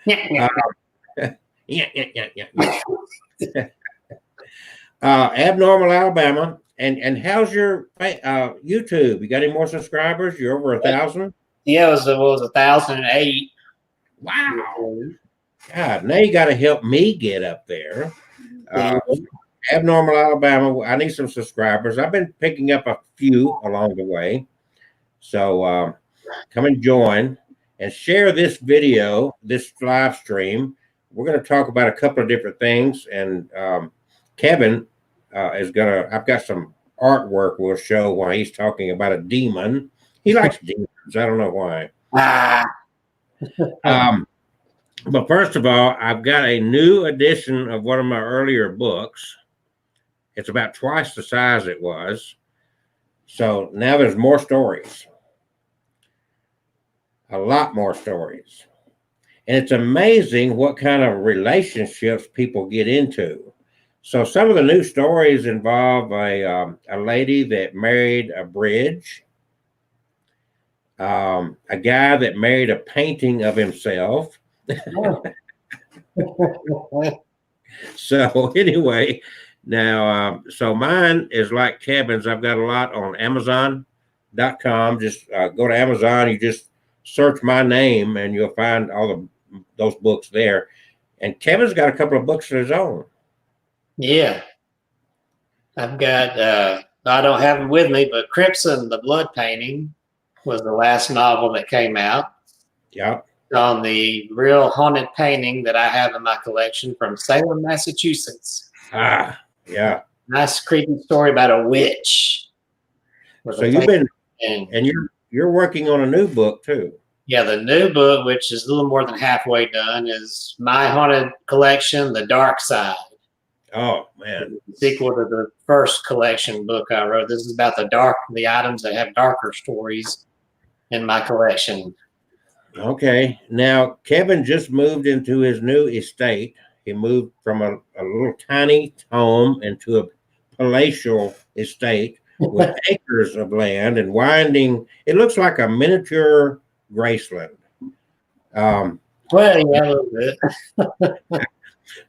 Yeah, yeah. Abnormal Alabama. And how's your YouTube? You got any more subscribers? You're over 1,000. Yeah, it was 1,008. Wow. God, now you got to help me get up there. Abnormal Alabama. I need some subscribers. I've been picking up a few along the way. So come and join and share this video, this live stream. We're going to talk about a couple of different things. And Kevin is going to, I've got some artwork we'll show while he's talking about a demon. He likes demons. I don't know why. But first of all, I've got a new edition of one of my earlier books. It's about twice the size it was. So now there's more stories. A lot more stories. And it's amazing what kind of relationships people get into. So some of the new stories involve a lady that married a bridge, a guy that married a painting of himself. So anyway, now, so mine is like Kevin's. I've got a lot on Amazon.com. Just go to Amazon. You just search my name and you'll find all those books there. And Kevin's got a couple of books of his own. Yeah. I've got, I don't have them with me, but Crimson, the Blood Painting was the last novel that came out. Yeah. On the real haunted painting that I have in my collection from Salem, Massachusetts. Ah, yeah. Nice creepy story about a witch. So you've been, and you're working on a new book too. Yeah, the new book, which is a little more than halfway done, is my haunted collection, The Dark Side. Oh man! Sequel to the first collection book I wrote. This is about the items that have darker stories in my collection. Okay. Now Kevin just moved into his new estate. He moved from a little tiny home into a palatial estate with acres of land and winding. It looks like a miniature Graceland. Well, yeah, a little bit.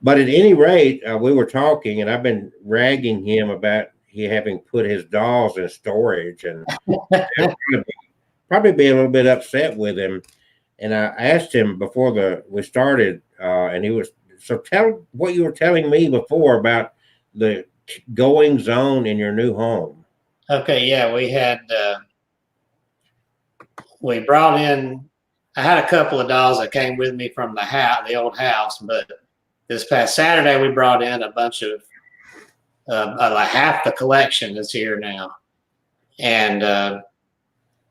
But at any rate, we were talking, and I've been ragging him about he having put his dolls in storage, and probably be a little bit upset with him. And I asked him before we started, and he was, so tell what you were telling me before about the goings on in your new home. Okay, yeah, we brought in, I had a couple of dolls that came with me from the old house, but this past Saturday we brought in a bunch of, like half the collection is here now. And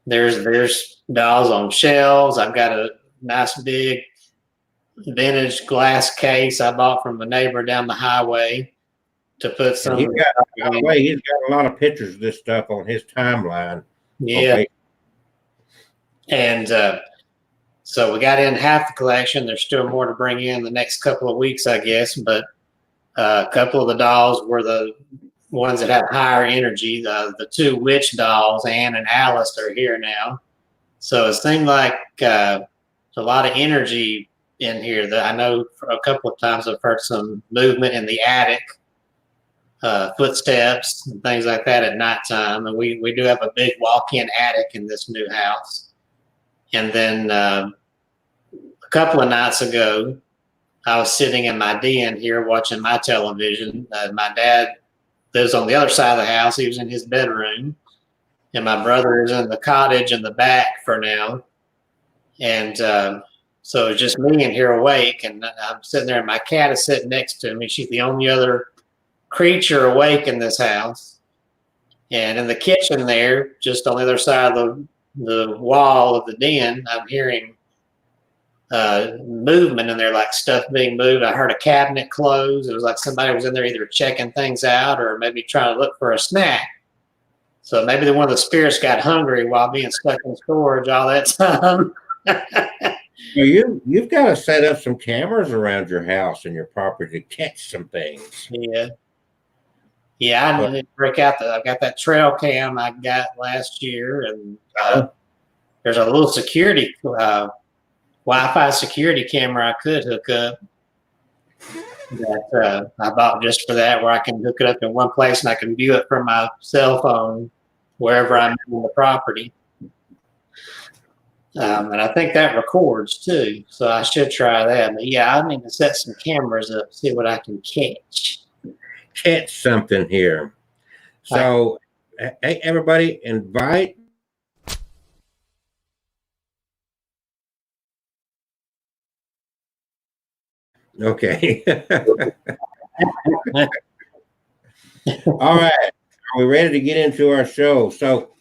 there's dolls on shelves. I've got a nice big vintage glass case I bought from a neighbor down the highway to put some. He's got a lot of pictures of this stuff on his timeline. Yeah. Okay. And so we got in half the collection. There's still more to bring in the next couple of weeks, I guess. But a couple of the dolls were the ones that have higher energy. The two witch dolls, Anne and Alice, are here now. So it seemed like there's a lot of energy in here. That I know for a couple of times I've heard some movement in the attic, footsteps and things like that at nighttime. And we do have a big walk-in attic in this new house. And then a couple of nights ago, I was sitting in my den here watching my television. My dad lives on the other side of the house. He was in his bedroom. And my brother is in the cottage in the back for now. And so it's just me in here awake. And I'm sitting there and my cat is sitting next to me. She's the only other creature awake in this house. And in the kitchen there, just on the other side of the wall of the den, I'm hearing movement in there, like stuff being moved. I heard a cabinet close. It was like somebody was in there either checking things out or maybe trying to look for a snack. So maybe one of the spirits got hungry while being stuck in storage all that time. Well, you've got to set up some cameras around your house and your property to catch some things. Yeah, I need to break out I've got that trail cam I got last year, and there's a little security Wi-Fi security camera I could hook up that I bought just for that, where I can hook it up in one place and I can view it from my cell phone wherever I'm in the property. And I think that records too, so I should try that. But yeah, I need to set some cameras up, see what I can catch. Catch something here. So, hey, everybody, invite. Okay. All right. Are we ready to get into our show? So,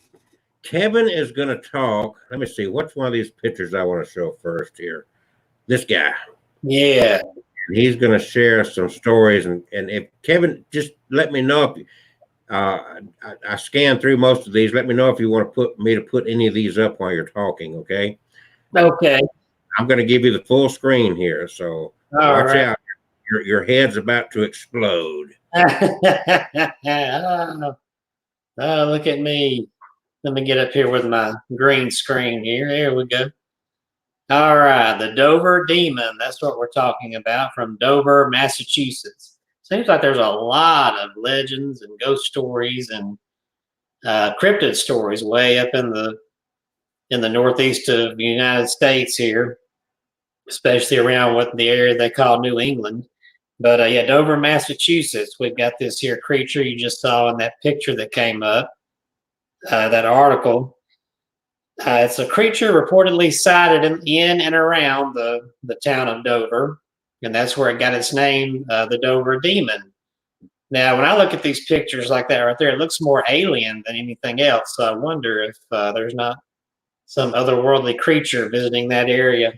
Kevin is going to talk. Let me see. What's one of these pictures I want to show first here? This guy. Yeah. He's going to share some stories. And if Kevin, just let me know if I scanned through most of these. Let me know if you want to put any of these up while you're talking. Okay. Okay. I'm going to give you the full screen here. So watch out. Your head's about to explode. Oh, look at me. Let me get up here with my green screen here. There we go. All right, the Dover Demon. That's what we're talking about, from Dover, Massachusetts. Seems like there's a lot of legends and ghost stories and cryptid stories way up in the northeast of the United States here, especially around what the area they call New England. But yeah, Dover, Massachusetts. We've got this here creature you just saw in that picture that came up, that article. It's a creature reportedly sighted in and around the town of Dover, and that's where it got its name, the Dover Demon. Now, when I look at these pictures like that right there, it looks more alien than anything else. So I wonder if there's not some otherworldly creature visiting that area.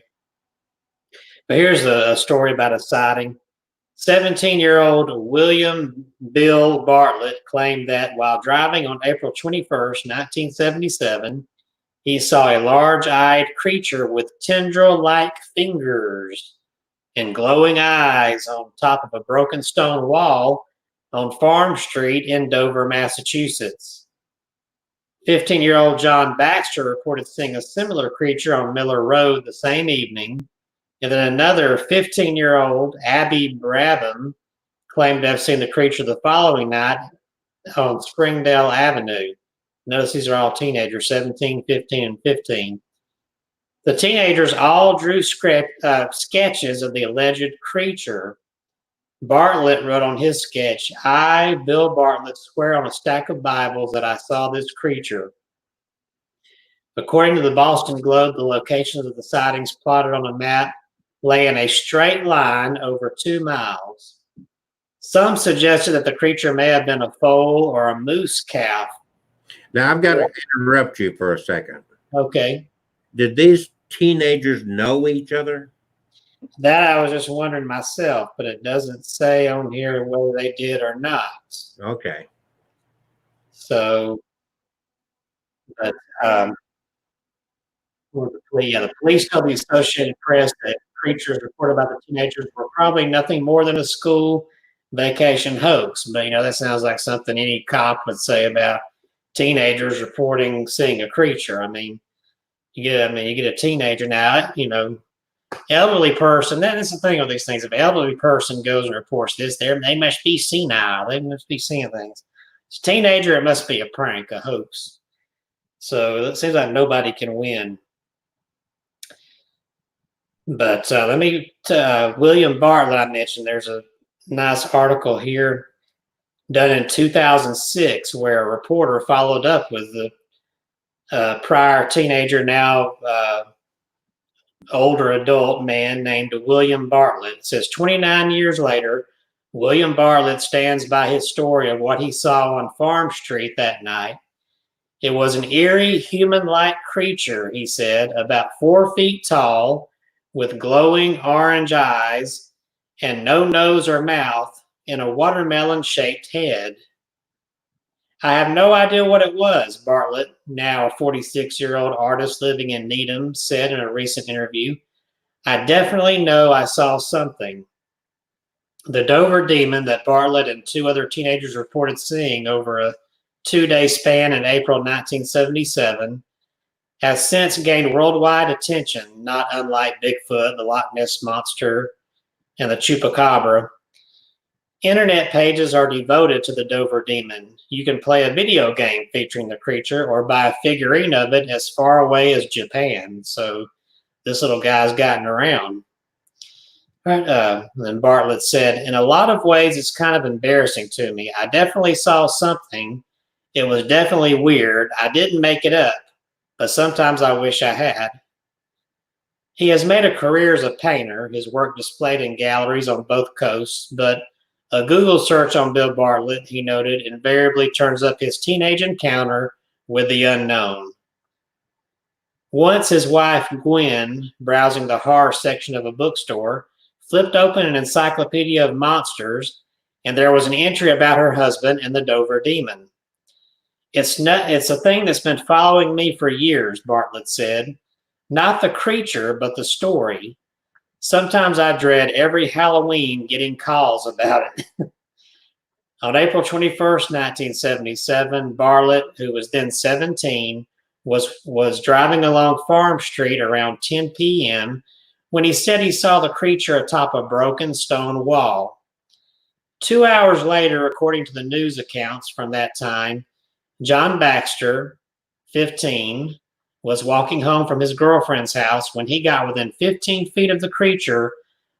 But here's a story about a sighting. 17-year-old William Bill Bartlett claimed that while driving on April 21st, 1977, he saw a large-eyed creature with tendril-like fingers and glowing eyes on top of a broken stone wall on Farm Street in Dover, Massachusetts. 15-year-old John Baxter reported seeing a similar creature on Miller Road the same evening, and then another 15-year-old, Abby Brabham, claimed to have seen the creature the following night on Springdale Avenue. Notice these are all teenagers, 17, 15, and 15. The teenagers all drew sketches of the alleged creature. Bartlett wrote on his sketch, "I, Bill Bartlett, swear on a stack of Bibles that I saw this creature." According to the Boston Globe, the locations of the sightings plotted on a map lay in a straight line over 2 miles. Some suggested that the creature may have been a foal or a moose calf. Now, I've got to interrupt you for a second. Okay. Did these teenagers know each other? That I was just wondering myself, but it doesn't say on here whether they did or not. Okay. So, but the police told the Associated Press that creatures reported about the teenagers were probably nothing more than a school vacation hoax. But that sounds like something any cop would say about teenagers reporting seeing a creature. You get a teenager now, elderly person. That's the thing with these things. If an elderly person goes and reports this, they must be senile. They must be seeing things. It's a teenager, it must be a prank, a hoax. So it seems like nobody can win. But William Bartlett, I mentioned, there's a nice article here done in 2006 where a reporter followed up with the prior teenager, now older adult man named William Bartlett. It says 29 years later, William Bartlett stands by his story of what he saw on Farm Street that night. It was an eerie, human-like creature, he said, about 4 feet tall, with glowing orange eyes and no nose or mouth, and a watermelon-shaped head. I have no idea what it was, Bartlett, now a 46-year-old artist living in Needham, said in a recent interview. I definitely know I saw something. The Dover Demon that Bartlett and 2 other teenagers reported seeing over a 2-day span in April 1977 has since gained worldwide attention, not unlike Bigfoot, the Loch Ness Monster, and the Chupacabra. Internet pages are devoted to the Dover Demon. You can play a video game featuring the creature or buy a figurine of it as far away as Japan. So this little guy's gotten around. Then Bartlett said, in a lot of ways, it's kind of embarrassing to me. I definitely saw something. It was definitely weird. I didn't make it up, but sometimes I wish I had. He has made a career as a painter, his work displayed in galleries on both coasts, but a Google search on Bill Bartlett, he noted, invariably turns up his teenage encounter with the unknown. Once his wife, Gwen, browsing the horror section of a bookstore, flipped open an encyclopedia of monsters, and there was an entry about her husband and the Dover Demon. It's a thing that's been following me for years, Bartlett said. Not the creature, but the story. Sometimes I dread every Halloween getting calls about it. On April 21st, 1977, Bartlett, who was then 17, was driving along Farm Street around 10 p.m. when he said he saw the creature atop a broken stone wall. 2 hours later, according to the news accounts from that time, John Baxter, 15, was walking home from his girlfriend's house when he got within 15 feet of the creature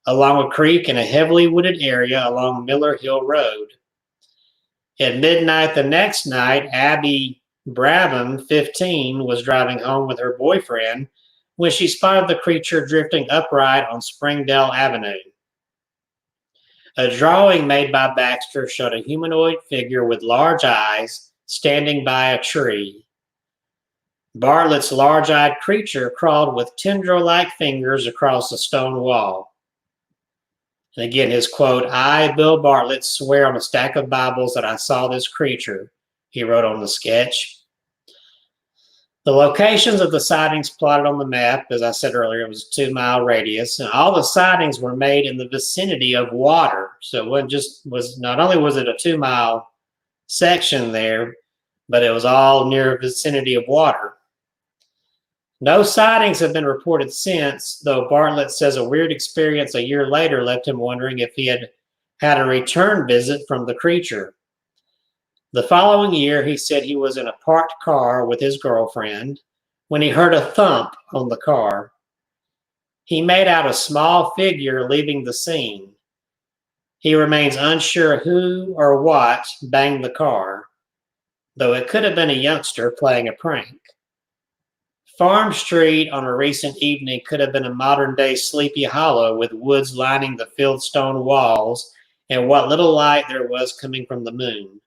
along a creek in a heavily wooded area along Miller Hill Road. At midnight the next night, Abby Brabham, 15, was driving home with her boyfriend when she spotted the creature drifting upright on Springdale Avenue. A drawing made by Baxter showed a humanoid figure with large eyes standing by a tree. Bartlett's large-eyed creature crawled with tendril-like fingers across the stone wall. And again, his quote, I, Bill Bartlett, swear on a stack of Bibles that I saw this creature, he wrote on the sketch. The locations of the sightings plotted on the map, as I said earlier, it was a 2-mile radius, and all the sightings were made in the vicinity of water. So it not only was it a 2-mile section there, but it was all near vicinity of water. No sightings have been reported since, though Bartlett says a weird experience a year later left him wondering if he had had a return visit from the creature. The following year, he said he was in a parked car with his girlfriend when he heard a thump on the car. He made out a small figure leaving the scene. He remains unsure who or what banged the car, though it could have been a youngster playing a prank. Farm Street on a recent evening could have been a modern-day Sleepy Hollow with woods lining the fieldstone walls and what little light there was coming from the moon.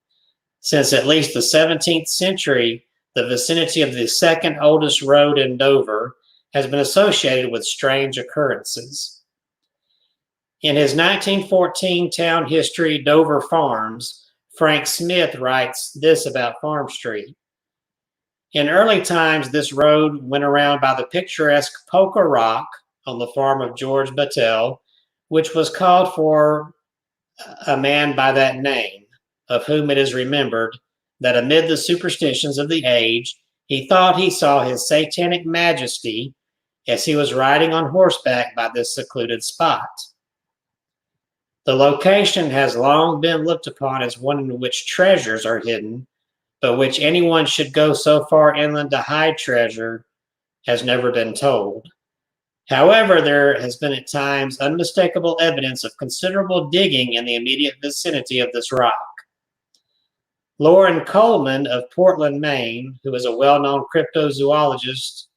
Since at least the 17th century, the vicinity of the second oldest road in Dover has been associated with strange occurrences. In his 1914 town history, Dover Farms, Frank Smith writes this about Farm Street. In early times, this road went around by the picturesque Poker Rock on the farm of George Battelle, which was called for a man by that name, of whom it is remembered that amid the superstitions of the age, he thought he saw his satanic majesty as he was riding on horseback by this secluded spot. The location has long been looked upon as one in which treasures are hidden, but which anyone should go so far inland to hide treasure has never been told. However, there has been at times unmistakable evidence of considerable digging in the immediate vicinity of this rock. Lauren Coleman of Portland, Maine, who is a well-known cryptozoologist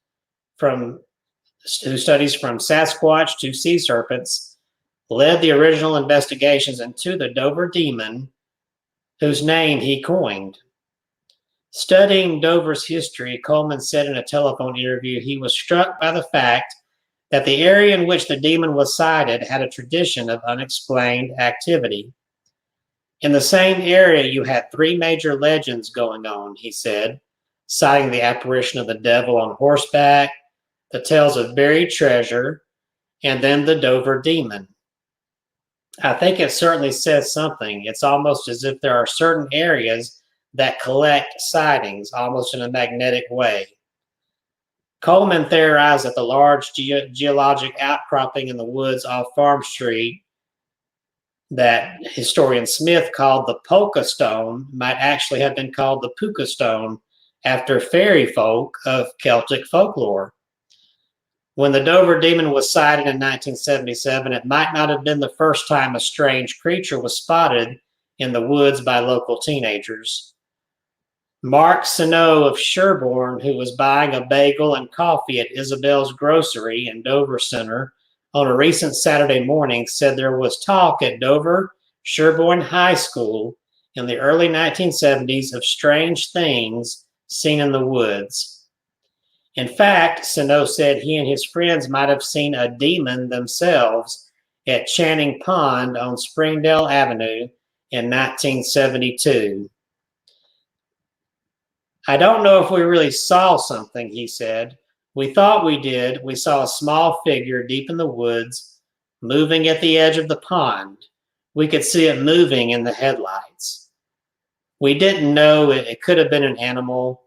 who studies from Sasquatch to sea serpents, led the original investigations into the Dover Demon, whose name he coined. Studying Dover's history, Coleman said in a telephone interview he was struck by the fact that the area in which the demon was sighted had a tradition of unexplained activity. In the same area, you had 3 major legends going on, he said, citing the apparition of the devil on horseback, the tales of buried treasure, and then the Dover Demon. I think it certainly says something. It's almost as if there are certain areas that collect sightings almost in a magnetic way. Coleman theorized that the large geologic outcropping in the woods off Farm Street that historian Smith called the Polka Stone might actually have been called the Puka Stone after fairy folk of Celtic folklore. When the Dover demon was sighted in 1977, it might not have been the first time a strange creature was spotted in the woods by local teenagers. Mark Snow of Sherborne, who was buying a bagel and coffee at Isabel's Grocery in Dover Center on a recent Saturday morning, said there was talk at Dover Sherborne High School in the early 1970s of strange things seen in the woods. In fact, Snow said he and his friends might have seen a demon themselves at Channing Pond on Springdale Avenue in 1972. I don't know if we really saw something, he said. We thought we did. We saw a small figure deep in the woods, moving at the edge of the pond. We could see it moving in the headlights. We didn't know it could have been an animal,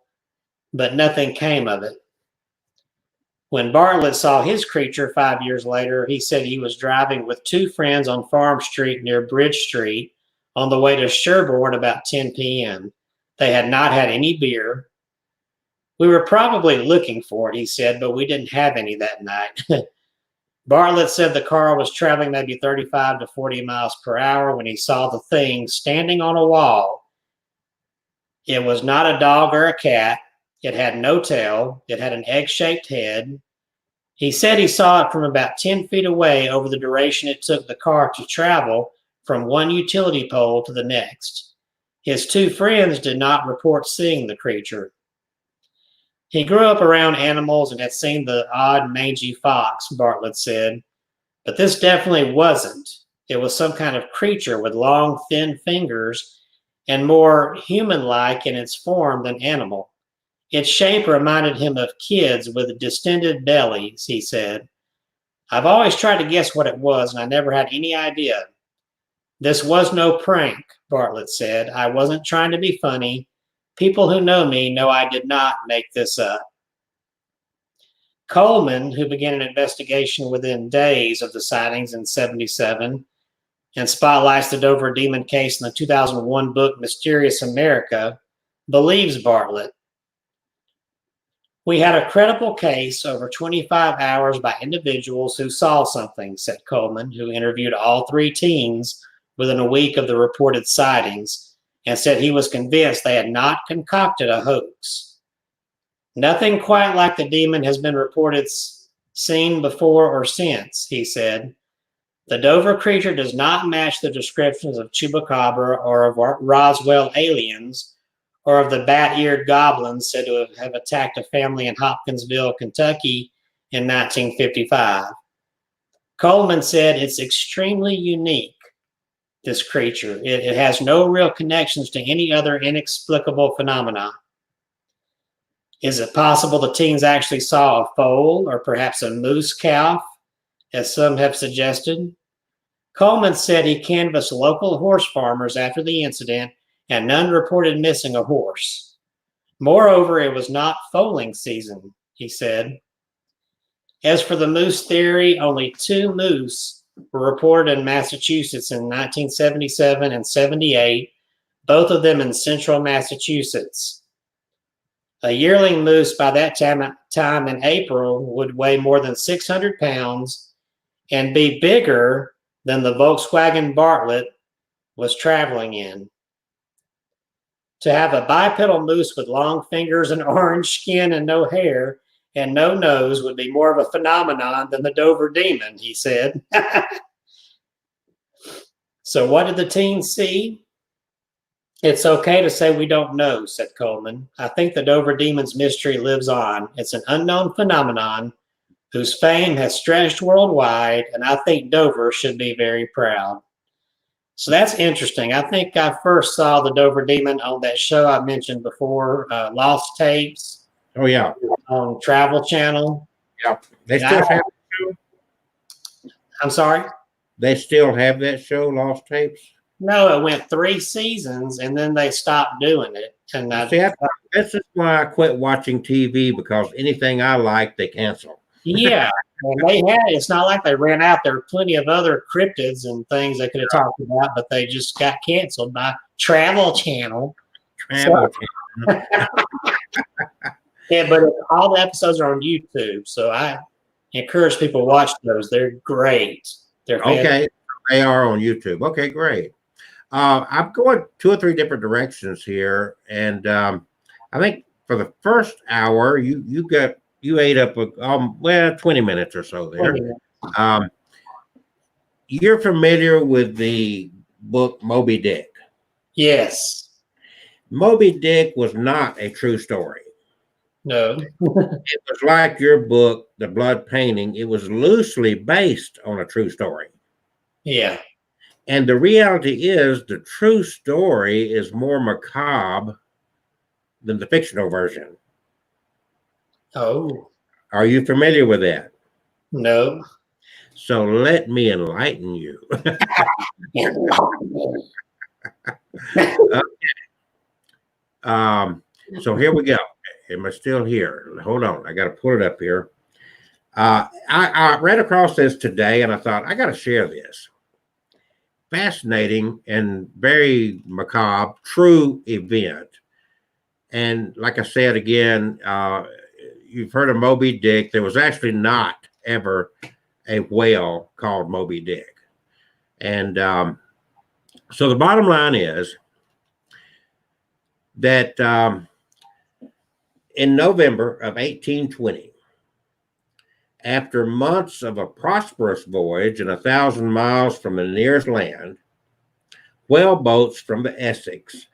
but nothing came of it. When Bartlett saw his creature 5 years later, he said he was driving with two friends on Farm Street near Bridge Street on the way to Sherborne about 10 p.m. They had not had any beer. We were probably looking for it, he said, but we didn't have any that night. Bartlett said the car was traveling maybe 35 to 40 miles per hour when he saw the thing standing on a wall. It was not a dog or a cat. It had no tail. It had an egg-shaped head. He said he saw it from about 10 feet away over the duration it took the car to travel from one utility pole to the next. His two friends did not report seeing the creature. He grew up around animals and had seen the odd mangy fox, Bartlett said, but this definitely wasn't. It was some kind of creature with long, thin fingers and more human-like in its form than animal. Its shape reminded him of kids with distended bellies, he said. I've always tried to guess what it was, and I never had any idea. This was no prank, Bartlett said. I wasn't trying to be funny. People who know me know I did not make this up. Coleman, who began an investigation within days of the sightings in 1977 and spotlights the Dover demon case in the 2001 book Mysterious America, believes Bartlett. We had a credible case over 25 hours by individuals who saw something, said Coleman, who interviewed all three teens within a week of the reported sightings, and said he was convinced they had not concocted a hoax. Nothing quite like the demon has been reported seen before or since, he said. The Dover creature does not match the descriptions of Chupacabra or of Roswell aliens or of the bat-eared goblins said to have attacked a family in Hopkinsville, Kentucky in 1955. Coleman said it's extremely unique, this creature. It has no real connections to any other inexplicable phenomena. Is it possible the teens actually saw a foal or perhaps a moose calf, as some have suggested? Coleman said he canvassed local horse farmers after the incident, and none reported missing a horse. Moreover, it was not foaling season, he said. As for the moose theory, only two moose were reported in Massachusetts in 1977 and 78, both of them in central Massachusetts. A yearling moose by that time in April would weigh more than 600 pounds and be bigger than the Volkswagen Bartlett was traveling in. To have a bipedal moose with long fingers and orange skin and no hair and no nose would be more of a phenomenon than the Dover demon, he said. So what did the teens see? It's okay to say we don't know, said Coleman. I think the Dover demon's mystery lives on. It's an unknown phenomenon whose fame has stretched worldwide, and I think Dover should be very proud. So that's interesting. I think I first saw the Dover demon on that show I mentioned before, Lost Tapes. Oh, yeah. On Travel Channel. Yeah. They still have that show? I'm sorry? They still have that show, Lost Tapes? No, it went 3 seasons, and then they stopped doing it. And See, this is why I quit watching TV, because anything I like, they cancel. yeah, and they had. It's not like they ran out. There were plenty of other cryptids and things they could have talked about, but they just got canceled by Travel Channel. Travel Channel. Yeah, but all the episodes are on YouTube, so I encourage people to watch those. They're great. They're fantastic. Okay, they are on YouTube. Okay, great. I'm going 2 or 3 different directions here, and I think for the first hour, you ate up well 20 minutes or so there. You're familiar with the book Moby Dick? Yes. Moby Dick was not a true story. No. It was like your book, The Blood Painting. It was loosely based on a true story. Yeah. And the reality is, the true story is more macabre than the fictional version. Oh. Are you familiar with that? No. So let me enlighten you. So here we go. Am I still here? Hold on. I got to pull it up here. I read across this today, and I thought, I got to share this. Fascinating and very macabre, true event. And like I said again, you've heard of Moby Dick. There was actually not ever a whale called Moby Dick. And so the bottom line is that in November of 1820, after months of a prosperous voyage and 1,000 miles from the nearest land, whale boats from the Essex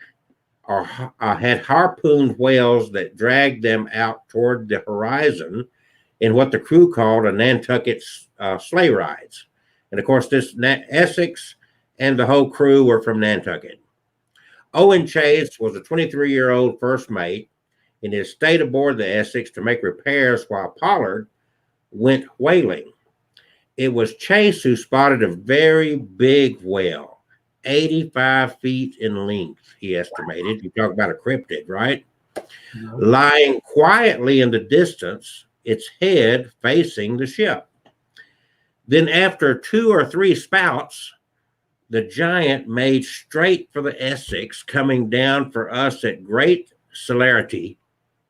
had harpooned whales that dragged them out toward the horizon in what the crew called a Nantucket sleigh rides. And of course, this Essex and the whole crew were from Nantucket. Owen Chase was a 23-year-old first mate, and he stayed aboard the Essex to make repairs while Pollard went whaling. It was Chase who spotted a very big whale, 85 feet in length, he estimated. You talk about a cryptid, right? No. Lying quietly in the distance, its head facing the ship. Then after 2 or 3 spouts, the giant made straight for the Essex, coming down for us at great celerity,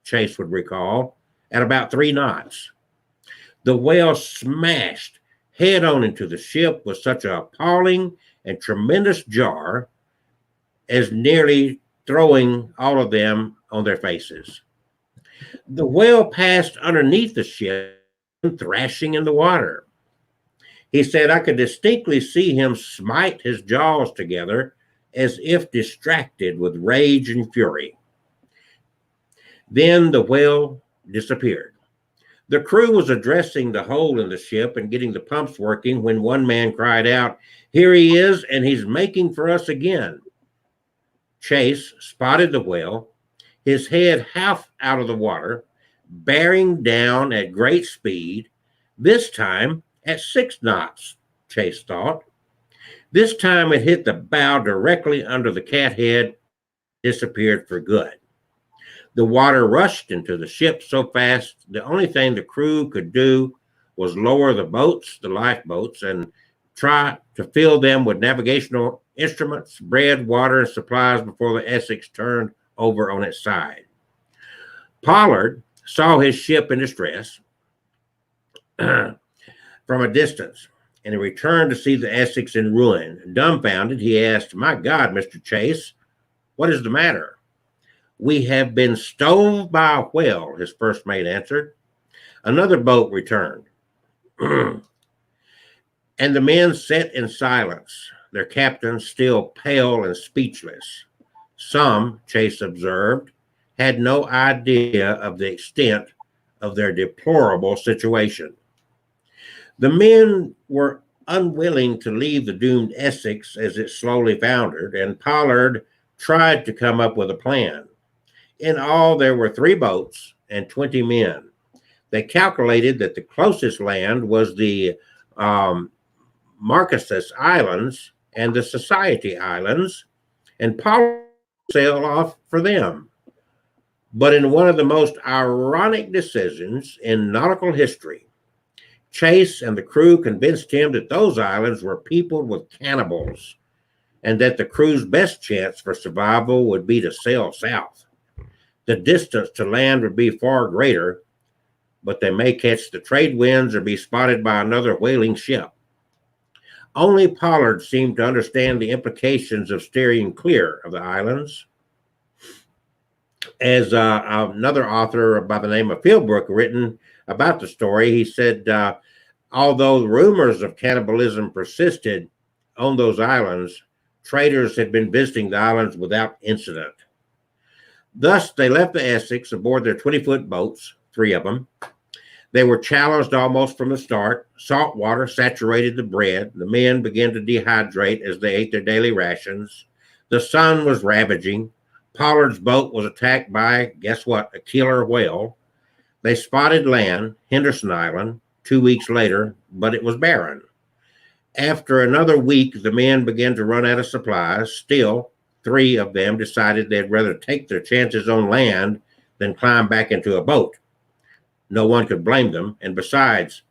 Chase would recall, at about 3 knots. The whale smashed head on into the ship with such an appalling and tremendous jar as nearly throwing all of them on their faces. The whale passed underneath the ship, thrashing in the water. He said, I could distinctly see him smite his jaws together as if distracted with rage and fury. Then the whale disappeared. The crew was addressing the hole in the ship and getting the pumps working when one man cried out, "Here he is, and he's making for us again." Chase spotted the whale, his head half out of the water, bearing down at great speed, this time at 6 knots, Chase thought. This time it hit the bow directly under the cat head, disappeared for good. The water rushed into the ship so fast, the only thing the crew could do was lower the boats, the lifeboats, and try to fill them with navigational instruments, bread, water, and supplies before the Essex turned over on its side. Pollard saw his ship in distress from a distance, and he returned to see the Essex in ruin. Dumbfounded, he asked, "My God, Mr. Chase, what is the matter?" "We have been stove by a whale," his first mate answered. Another boat returned, and the men sat in silence, their captain still pale and speechless. Some, Chase observed, had no idea of the extent of their deplorable situation. The men were unwilling to leave the doomed Essex as it slowly foundered, and Pollard tried to come up with a plan. In all, there were 3 boats and 20 men. They calculated that the closest land was the Marquesas Islands, and the Society Islands, and Pollard sailed off for them. But in one of the most ironic decisions in nautical history, Chase and the crew convinced him that those islands were peopled with cannibals and that the crew's best chance for survival would be to sail south. The distance to land would be far greater, but they may catch the trade winds or be spotted by another whaling ship. Only Pollard seemed to understand the implications of steering clear of the islands. As another author by the name of Philbrook written about the story, he said, although rumors of cannibalism persisted on those islands, traders had been visiting the islands without incident. Thus, they left the Essex aboard their 20-foot boats, 3 of them. They were challenged almost from the start. Salt water saturated the bread. The men began to dehydrate as they ate their daily rations. The sun was ravaging. Pollard's boat was attacked by, guess what, a killer whale. They spotted land, Henderson Island, 2 weeks later, but it was barren. After another week, the men began to run out of supplies. Still, 3 of them decided they'd rather take their chances on land than climb back into a boat. No one could blame them, and besides,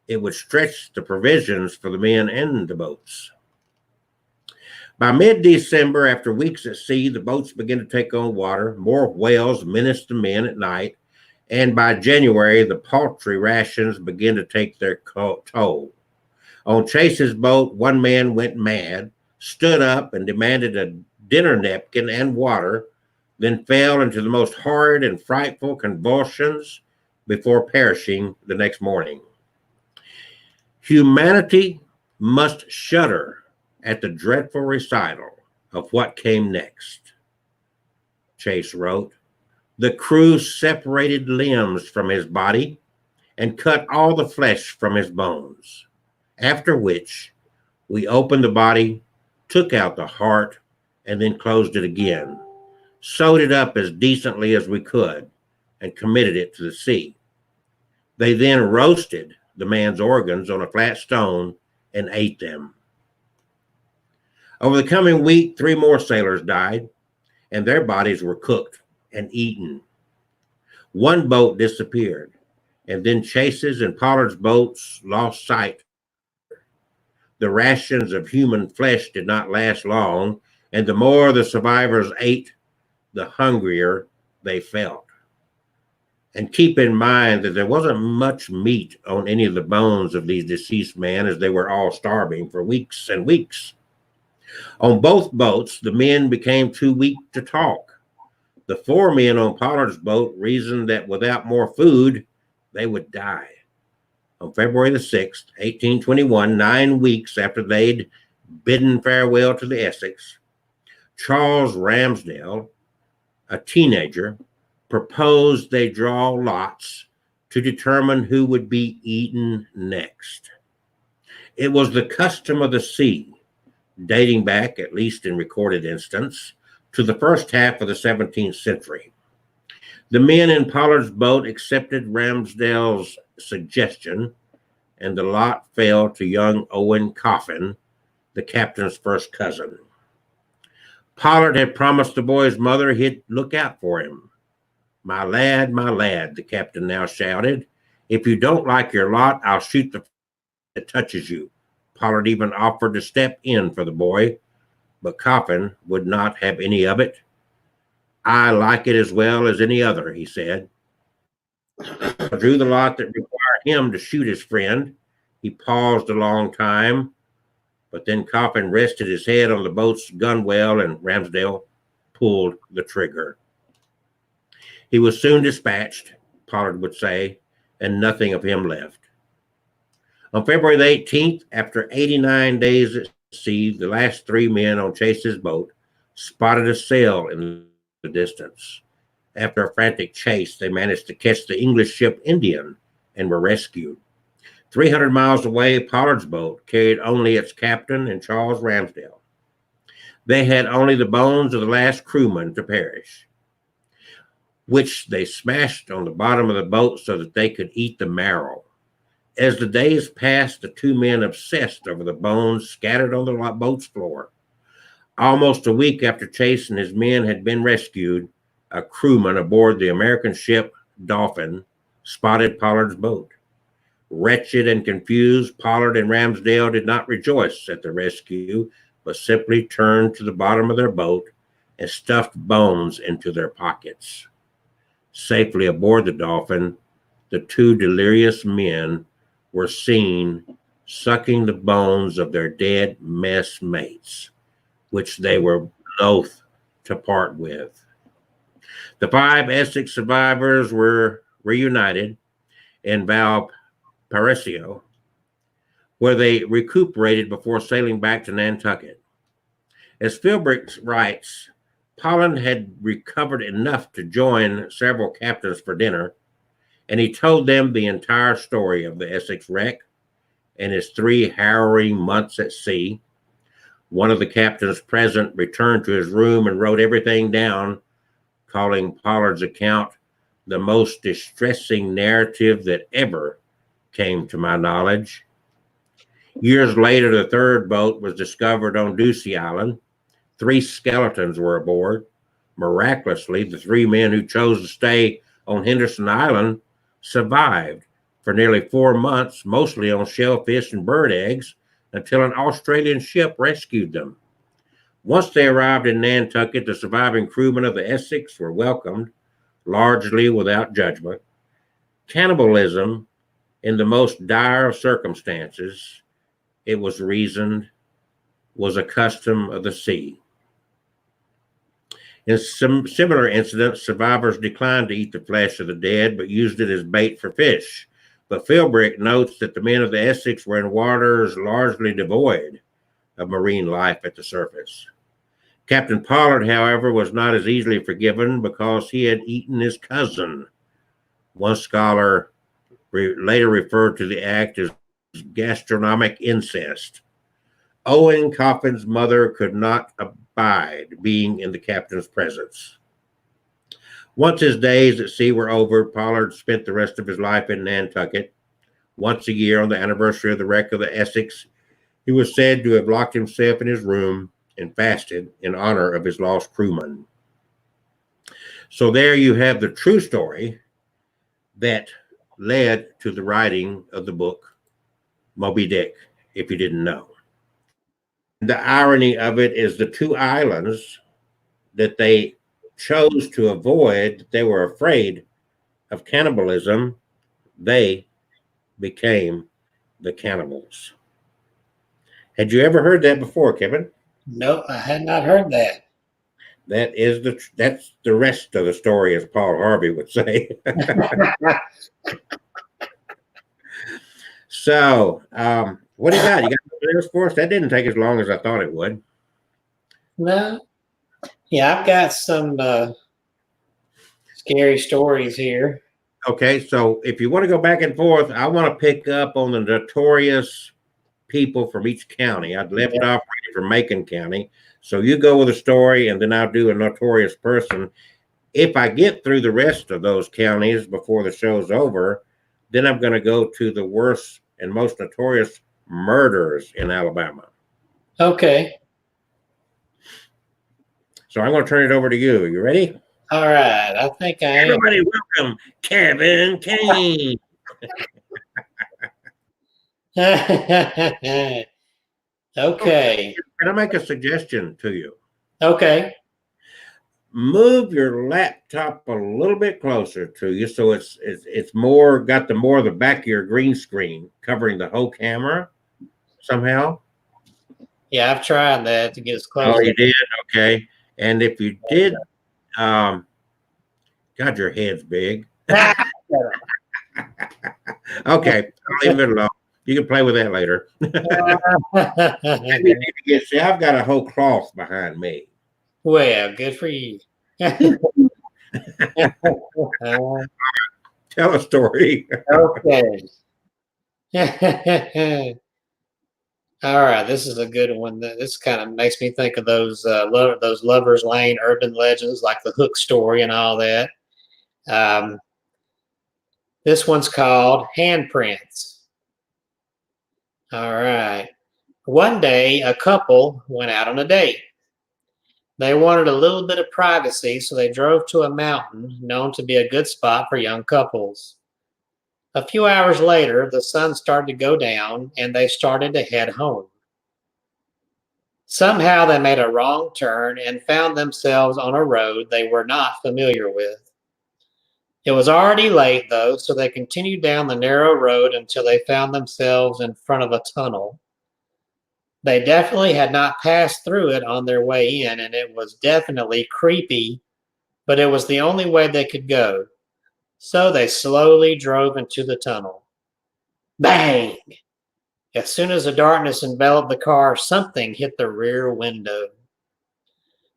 it would stretch the provisions for the men and the boats. By mid-December, after weeks at sea, the boats began to take on water. More whales menaced the men at night, and by January, the paltry rations began to take their toll. On Chase's boat, one man went mad, stood up and demanded a dinner napkin and water, then fell into the most horrid and frightful convulsions before perishing the next morning. Humanity must shudder at the dreadful recital of what came next. Chase wrote, the crew separated limbs from his body and cut all the flesh from his bones, after which we opened the body, took out the heart, and then closed it again, sewed it up as decently as we could, and committed it to the sea. They then roasted the man's organs on a flat stone and ate them. Over the coming week, 3 more sailors died, and their bodies were cooked and eaten. 1 boat disappeared, and then Chase's and Pollard's boats lost sight. The rations of human flesh did not last long, and the more the survivors ate, the hungrier they felt. And keep in mind that there wasn't much meat on any of the bones of these deceased men, as they were all starving for weeks and weeks. On both boats, the men became too weak to talk. The 4 men on Pollard's boat reasoned that without more food, they would die. On February the 6th, 1821, 9 weeks after they'd bidden farewell to the Essex, Charles Ramsdell, a teenager, proposed they draw lots to determine who would be eaten next. It was the custom of the sea, dating back, at least in recorded instance, to the first half of the 17th century. The men in Pollard's boat accepted Ramsdell's suggestion, and the lot fell to young Owen Coffin, the captain's first cousin. Pollard had promised the boy's mother he'd look out for him. My lad, the captain now shouted. If you don't like your lot, I'll shoot the that touches you. Pollard even offered to step in for the boy, but Coffin would not have any of it. I like it as well as any other, he said. I drew the lot that required him to shoot his friend. He paused a long time, but then Coffin rested his head on the boat's gunwale and Ramsdell pulled the trigger. He was soon dispatched, Pollard would say, and nothing of him left. On February the 18th, after 89 days at sea, the last 3 men on Chase's boat spotted a sail in the distance. After a frantic chase, they managed to catch the English ship Indian and were rescued. 300 miles away, Pollard's boat carried only its captain and Charles Ramsdell. They had only the bones of the last crewman to perish, which they smashed on the bottom of the boat so that they could eat the marrow. As the days passed, the two men obsessed over the bones scattered on the boat's floor. Almost a week after Chase and his men had been rescued, a crewman aboard the American ship Dolphin spotted Pollard's boat. Wretched and confused, Pollard and Ramsdale did not rejoice at the rescue, but simply turned to the bottom of their boat and stuffed bones into their pockets. Safely aboard the Dolphin, the two delirious men were seen sucking the bones of their dead messmates, which they were loath to part with. The 5 Essex survivors were reunited in Valparaiso, where they recuperated before sailing back to Nantucket. As Philbrick writes, Pollard had recovered enough to join several captains for dinner, and he told them the entire story of the Essex wreck and his 3 harrowing months at sea. One of the captains present returned to his room and wrote everything down, calling Pollard's account the most distressing narrative that ever came to my knowledge. Years later, the 3rd boat was discovered on Ducie Island. 3 skeletons were aboard. Miraculously, the 3 men who chose to stay on Henderson Island survived for nearly 4 months, mostly on shellfish and bird eggs, until an Australian ship rescued them. Once they arrived in Nantucket, the surviving crewmen of the Essex were welcomed, largely without judgment. Cannibalism, in the most dire of circumstances, it was reasoned, was a custom of the sea. In some similar incidents, survivors declined to eat the flesh of the dead, but used it as bait for fish. But Philbrick notes that the men of the Essex were in waters largely devoid of marine life at the surface. Captain Pollard, however, was not as easily forgiven because he had eaten his cousin. One scholar later referred to the act as gastronomic incest. Owen Coffin's mother could not abide being in the captain's presence. Once his days at sea were over, Pollard spent the rest of his life in Nantucket. Once a year, on the anniversary of the wreck of the Essex, he was said to have locked himself in his room and fasted in honor of his lost crewmen. So there you have the true story that led to the writing of the book Moby Dick, if you didn't know. The irony of it is the 2 islands that they chose to avoid, they were afraid of cannibalism, they became the cannibals. Had you ever heard that before, Kevin? No, I had not heard that. That's the rest of the story, as Paul Harvey would say. So, what do you got? You got something else for us? That didn't take as long as I thought it would. No. Yeah, I've got some scary stories here. Okay, so if you want to go back and forth, I want to pick up on the notorious people from each county. I'd left off from Macon County. So you go with a story, and then I'll do a notorious person. If I get through the rest of those counties before the show's over, then I'm going to go to the worst and most notorious murders in Alabama. Okay. So I'm going to turn it over to you. You ready? All right. I think I am. Everybody welcome Kevin Kane. Okay. Can I make a suggestion to you? Okay. Move your laptop a little bit closer to you so it's more got the more of the back of your green screen covering the whole camera somehow. Yeah, I've tried that to get as close. Oh, you did? Okay. And if you did, God, your head's big. Okay, I'll leave it alone. You can play with that later. See, I've got a whole cloth behind me. Well, good for you. Tell a story. Okay. All right, this is a good one. This kind of makes me think of those Lovers Lane urban legends, like the Hook story and all that. This one's called Handprints. All right. One day, a couple went out on a date. They wanted a little bit of privacy, so they drove to a mountain known to be a good spot for young couples. A few hours later, the sun started to go down and they started to head home. Somehow they made a wrong turn and found themselves on a road they were not familiar with. It was already late, though, so they continued down the narrow road until they found themselves in front of a tunnel. They definitely had not passed through it on their way in, and it was definitely creepy, but it was the only way they could go. So they slowly drove into the tunnel. Bang! As soon as the darkness enveloped the car, something hit the rear window.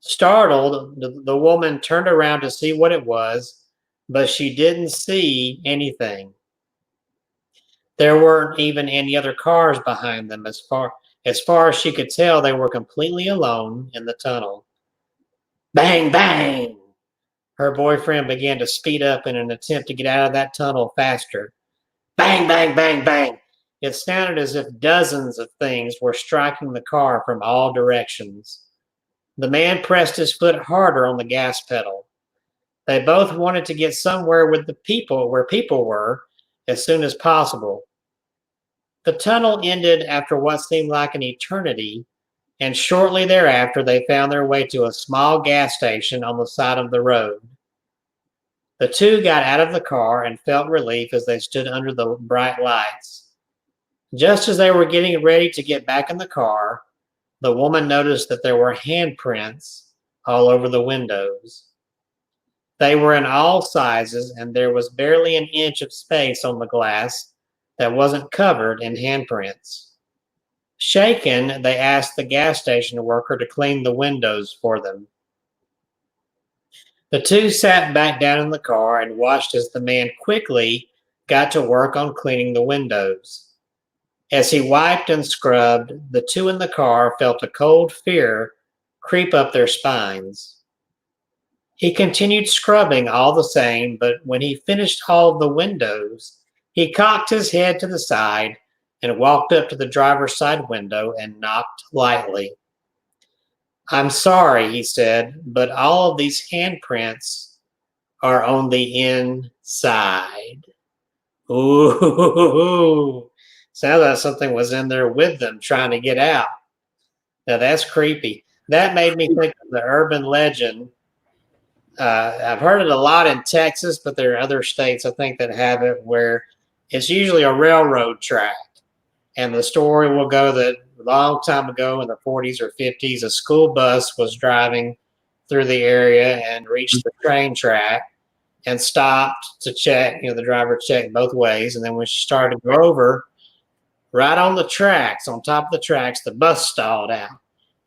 Startled, the woman turned around to see what it was, but she didn't see anything. There weren't even any other cars behind them. As far as she could tell, they were completely alone in the tunnel. Bang, bang! Her boyfriend began to speed up in an attempt to get out of that tunnel faster. Bang, bang, bang, bang! It sounded as if dozens of things were striking the car from all directions. The man pressed his foot harder on the gas pedal. They both wanted to get somewhere with the people where people were as soon as possible. The tunnel ended after what seemed like an eternity, and shortly thereafter they found their way to a small gas station on the side of the road. The two got out of the car and felt relief as they stood under the bright lights. Just as they were getting ready to get back in the car, the woman noticed that there were handprints all over the windows. They were in all sizes, and there was barely an inch of space on the glass that wasn't covered in handprints. Shaken, they asked the gas station worker to clean the windows for them. The two sat back down in the car and watched as the man quickly got to work on cleaning the windows. As he wiped and scrubbed, the two in the car felt a cold fear creep up their spines. He continued scrubbing all the same, but when he finished all of the windows, he cocked his head to the side and walked up to the driver's side window and knocked lightly. I'm sorry, he said, but all of these handprints are on the inside. Ooh, sounds like something was in there with them trying to get out. Now that's creepy. That made me think of the urban legend. I've heard it a lot in Texas, but there are other states I think that have it where it's usually a railroad track. And the story will go that a long time ago in the 40s or 50s, a school bus was driving through the area and reached the train track and stopped to check. The driver checked both ways. And then when she started to go over, right on the tracks, on top of the tracks, the bus stalled out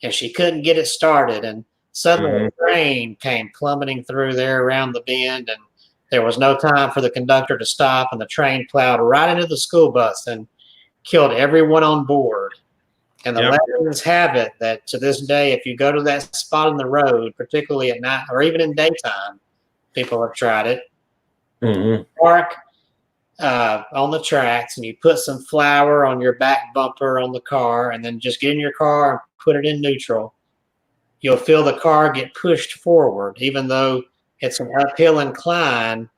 and she couldn't get it started. And suddenly a train came plummeting through there around the bend, and there was no time for the conductor to stop, and the train plowed right into the school bus and killed everyone on board. And the legends have it that to this day, if you go to that spot in the road, particularly at night or even in daytime, people have tried it. Park on the tracks, and you put some flour on your back bumper on the car, and then just get in your car and put it in neutral. You'll feel the car get pushed forward. Even though it's an uphill incline,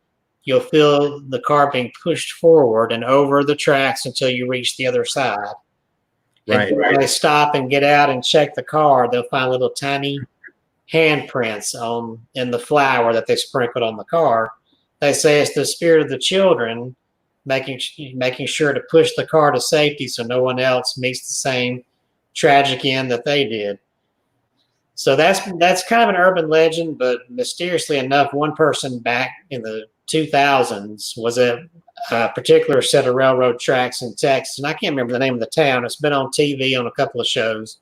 you'll feel the car being pushed forward and over the tracks until you reach the other side. Right. And when they stop and get out and check the car, they'll find little tiny handprints in the flour that they sprinkled on the car. They say it's the spirit of the children making sure to push the car to safety so no one else meets the same tragic end that they did. So that's kind of an urban legend, but mysteriously enough, one person back in the 2000s was at a particular set of railroad tracks in Texas, and I can't remember the name of the town. It's been on TV on a couple of shows,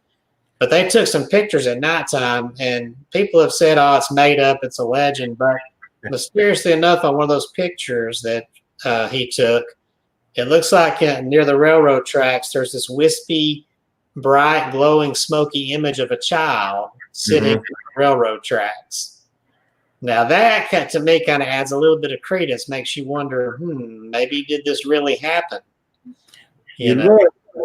but they took some pictures at nighttime, and people have said, "Oh, it's made up, it's a legend." But mysteriously enough, on one of those pictures that he took, it looks like near the railroad tracks, there's this wispy, bright, glowing, smoky image of a child sitting on the railroad tracks. Now that to me kind of adds a little bit of credence, makes you wonder, maybe did this really happen?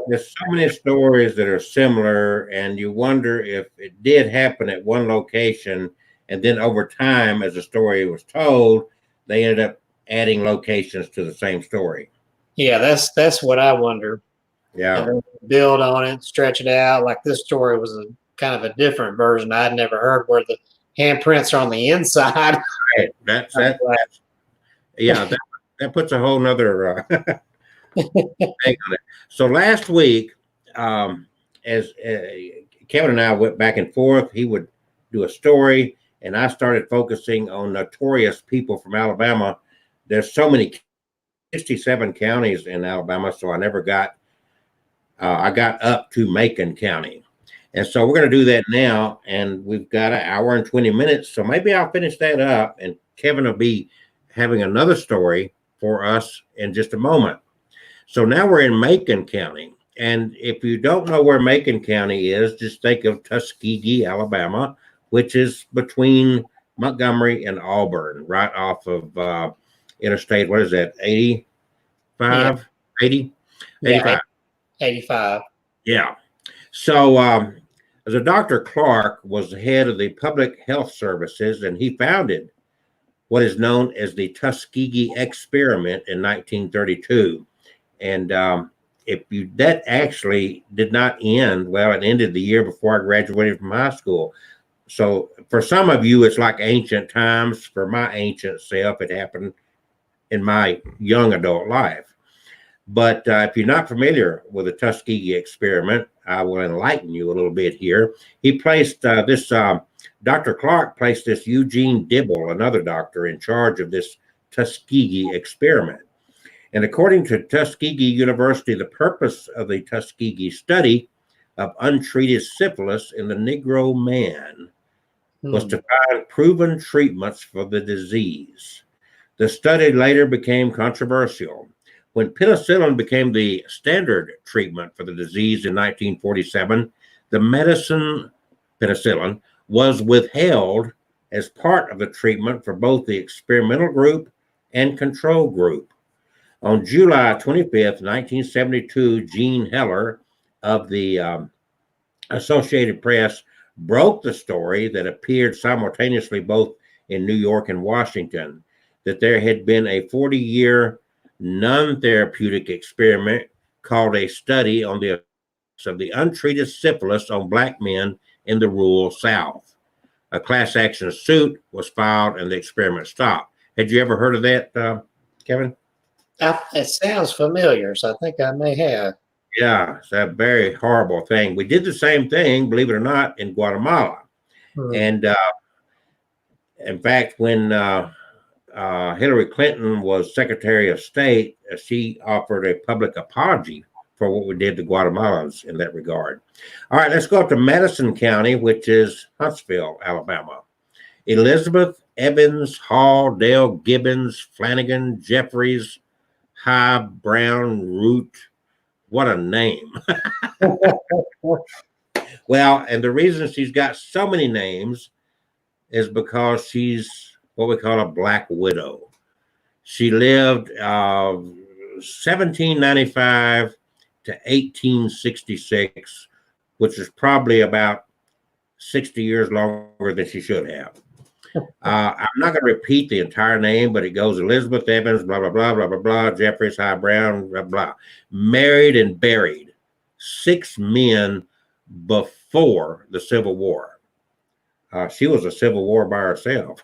there's so many stories that are similar, and you wonder if it did happen at one location, and then over time, as the story was told, they ended up adding locations to the same story. Yeah, that's what I wonder. And Yeah, then build on it, stretch it out. Like this story was a kind of a different version I'd never heard, where the handprints are on the inside. right. That's yeah. That puts a whole nother thing on it. So last week, as Kevin and I went back and forth, he would do a story, and I started focusing on notorious people from Alabama. There's so many 67 counties in Alabama, so I never got I got up to Macon County. And so we're going to do that now. And we've got an hour and 20 minutes. So maybe I'll finish that up. And Kevin will be having another story for us in just a moment. So now we're in Macon County. And if you don't know where Macon County is, just think of Tuskegee, Alabama, which is between Montgomery and Auburn, right off of Interstate. What is that? 85? Yeah. 80? Yeah, 85. 85. Yeah. So, as a Dr. Clark was the head of the public health services, and he founded what is known as the Tuskegee experiment in 1932. And if you that actually did not end, well, it ended the year before I graduated from high school. So for some of you, it's like ancient times. For my ancient self, it happened in my young adult life. But if you're not familiar with the Tuskegee experiment, I will enlighten you a little bit here. He placed Dr. Clark placed this Eugene Dibble, another doctor, in charge of this Tuskegee experiment. And according to Tuskegee University, the purpose of the Tuskegee study of untreated syphilis in the Negro man was to find proven treatments for the disease. The study later became controversial. When penicillin became the standard treatment for the disease in 1947, the medicine penicillin was withheld as part of the treatment for both the experimental group and control group. On July 25th, 1972, Gene Heller of the Associated Press broke the story that appeared simultaneously both in New York and Washington, that there had been a 40-year non-therapeutic experiment called a study on the effects of the untreated syphilis on Black men in the rural South. A class action suit was filed and the experiment stopped. Had you ever heard of that, Kevin? It sounds familiar, so I think I may have. Yeah, it's a very horrible thing. We did the same thing, believe it or not, in Guatemala. And in fact, when Hillary Clinton was Secretary of State, she offered a public apology for what we did to Guatemalans in that regard. All right, let's go up to Madison County, which is Huntsville, Alabama. Elizabeth Evans Hall, Dale Gibbons, Flanagan, Jeffries, High, Brown, Root. What a name. Well, and the reason she's got so many names is because she's what we call a Black widow. She lived 1795 to 1866, which is probably about 60 years longer than she should have. I'm not going to repeat the entire name, but it goes Elizabeth Evans, blah, blah, blah, blah, blah, blah, Jeffries, High Brown, blah, blah. Married and buried 6 men before the Civil War. She was a Civil War by herself.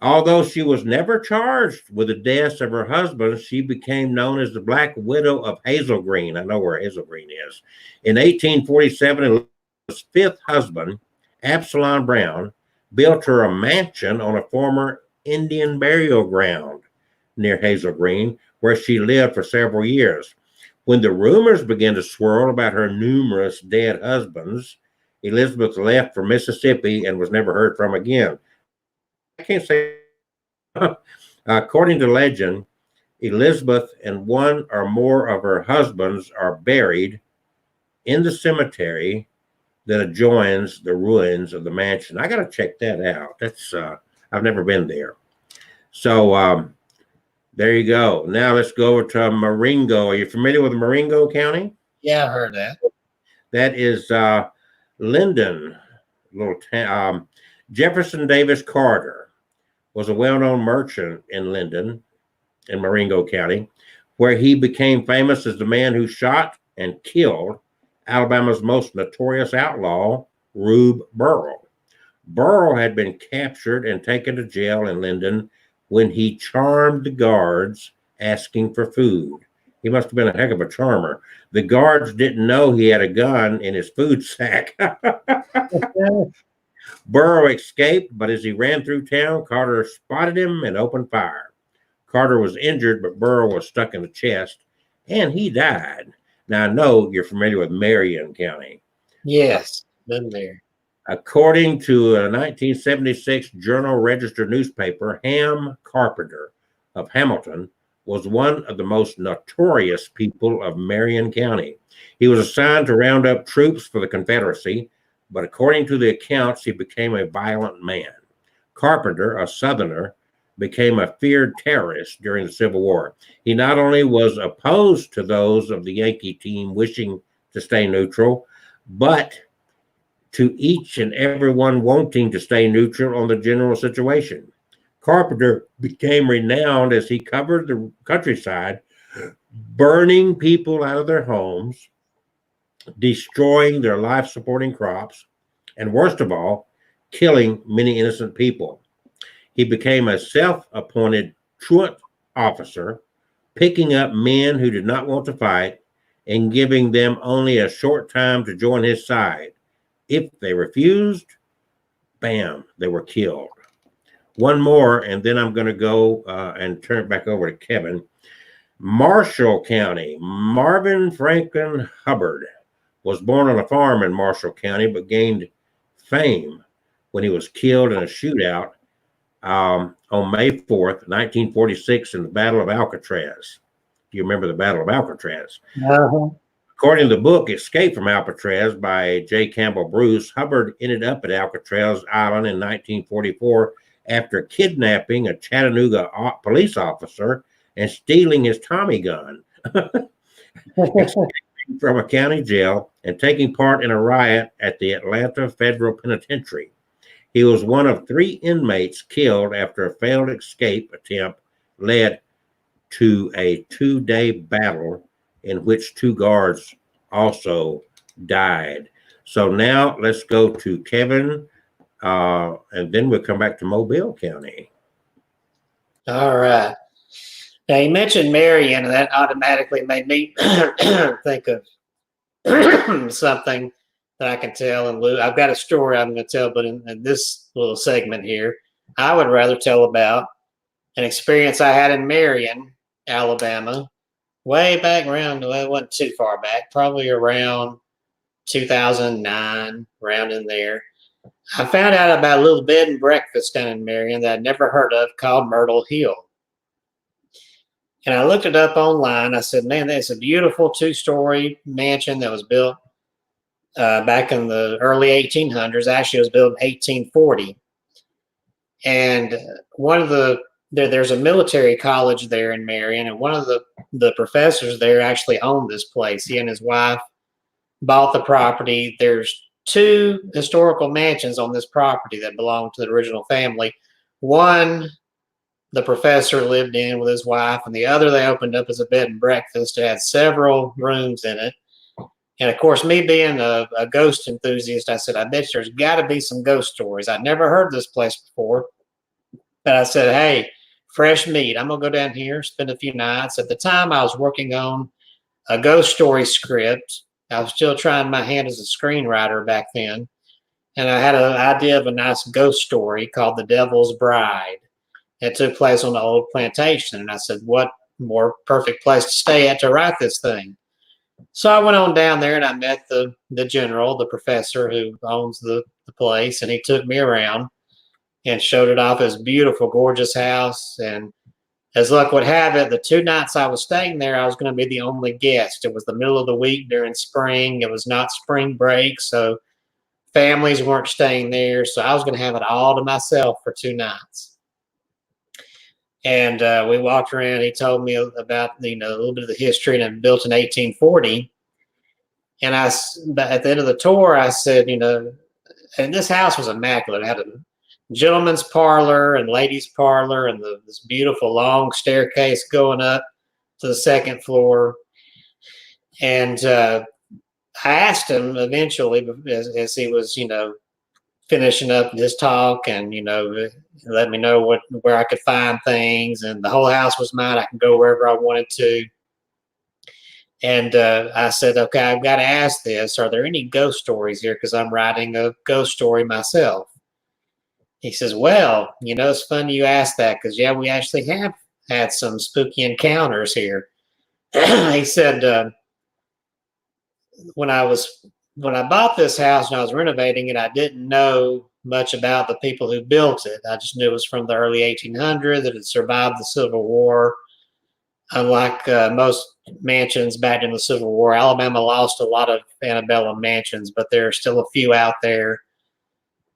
Although she was never charged with the deaths of her husbands, she became known as the Black Widow of Hazel Green. I know where Hazel Green is. In 1847, Elizabeth's fifth husband, Absalom Brown, built her a mansion on a former Indian burial ground near Hazel Green, where she lived for several years. When the rumors began to swirl about her numerous dead husbands, Elizabeth left for Mississippi and was never heard from again. I can't say. According to legend, Elizabeth and one or more of her husbands are buried in the cemetery that adjoins the ruins of the mansion. I got to check that out. That's I've never been there. So There you go. Now let's go over to Marengo. Are you familiar with Marengo County? Yeah, I heard that. That is Linden, little town. Jefferson Davis Carter was a well-known merchant in Linden, in Marengo County, where he became famous as the man who shot and killed Alabama's most notorious outlaw, Rube Burrell. Burrell had been captured and taken to jail in Linden when he charmed the guards asking for food. He must have been a heck of a charmer. The guards didn't know he had a gun in his food sack. Burrow escaped, but as he ran through town, Carter spotted him and opened fire. Carter was injured, but Burrow was stuck in the chest, and he died. Now, I know you're familiar with Marion County. Yes, been there. According to a 1976 Journal Register newspaper, Ham Carpenter of Hamilton was one of the most notorious people of Marion County. He was assigned to round up troops for the Confederacy, but according to the accounts, he became a violent man. Carpenter, a Southerner, became a feared terrorist during the Civil War. He not only was opposed to those of the Yankee team wishing to stay neutral, but to each and everyone wanting to stay neutral on the general situation. Carpenter became renowned as he covered the countryside, burning people out of their homes, destroying their life supporting crops, and worst of all, killing many innocent people. He became a self appointed truant officer, picking up men who did not want to fight and giving them only a short time to join his side. If they refused, bam, they were killed. One more, and then I'm going to go and turn it back over to Kevin. Marshall County, Marvin Franklin Hubbard was born on a farm in Marshall County, but gained fame when he was killed in a shootout on May 4th, 1946, in the Battle of Alcatraz. Do you remember the Battle of Alcatraz? Uh-huh. According to the book Escape from Alcatraz by J. Campbell Bruce, Hubbard ended up at Alcatraz Island in 1944 after kidnapping a Chattanooga police officer and stealing his Tommy gun. Escaping from a county jail and taking part in a riot at the Atlanta Federal Penitentiary. He was one of 3 inmates killed after a failed escape attempt led to a 2-day battle in which 2 guards also died. So now let's go to Kevin, and then we'll come back to Mobile County. All right. Now, you mentioned Marion, and that automatically made me think of something that I can tell. And I've got a story I'm going to tell, but in this little segment here, I would rather tell about an experience I had in Marion, Alabama, way back around, well, it wasn't too far back, probably around 2009, around in there. I found out about a little bed and breakfast down in Marion that I'd never heard of called Myrtle Hill. And I looked it up online. I said, man, that's a beautiful 2-story mansion that was built back in the early 1800s. Actually, it was built in 1840. And there's a military college there in Marion, and one of the professors there actually owned this place. He and his wife bought the property. There's 2 historical mansions on this property that belong to the original family. One, the professor lived in with his wife, and the other they opened up as a bed and breakfast. It had several rooms in it. And of course, me being a ghost enthusiast, I said, I bet there's got to be some ghost stories. I'd never heard this place before. But I said, hey, fresh meat. I'm going to go down here, spend a few nights. At the time, I was working on a ghost story script. I was still trying my hand as a screenwriter back then. And I had an idea of a nice ghost story called The Devil's Bride. It took place on the old plantation. And I said, what more perfect place to stay at to write this thing? So I went on down there and I met the general, the professor who owns the place. And he took me around and showed it off as beautiful, gorgeous house. And as luck would have it, the 2 nights I was staying there, I was going to be the only guest. It was the middle of the week during spring. It was not spring break, so families weren't staying there. So I was going to have it all to myself for 2 nights. And we walked around. He told me about a little bit of the history, and it built in 1840. And at the end of the tour, I said, and this house was immaculate. It had a gentleman's parlor and ladies' parlor, and this beautiful long staircase going up to the second floor. And I asked him eventually, as he was, finishing up his talk, and let me know where I could find things, and the whole house was mine. I could go wherever I wanted to. And I said, okay, I've got to ask this. Are there any ghost stories here? Because I'm writing a ghost story myself. He says, well, it's funny you asked that, because, yeah, we actually have had some spooky encounters here. He said, when I bought this house and I was renovating it, I didn't know much about the people who built it. I just knew it was from the early 1800s, that it survived the Civil War. Unlike most mansions back in the Civil War, Alabama lost a lot of antebellum mansions, but there are still a few out there.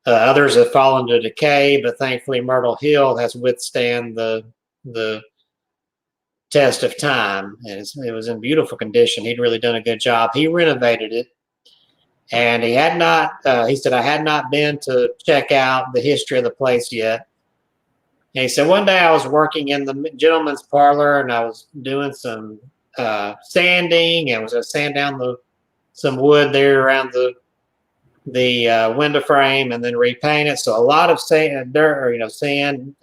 Others have fallen to decay, but thankfully Myrtle Hill has withstand the test of time. And it was in beautiful condition. He'd really done a good job. He renovated it, and he had not. He said, I had not been to check out the history of the place yet. And he said, one day I was working in the gentleman's parlor, and I was doing some sanding, and was going to sand down some wood there around the window frame, and then repaint it. So a lot of sand, dirt, or sand,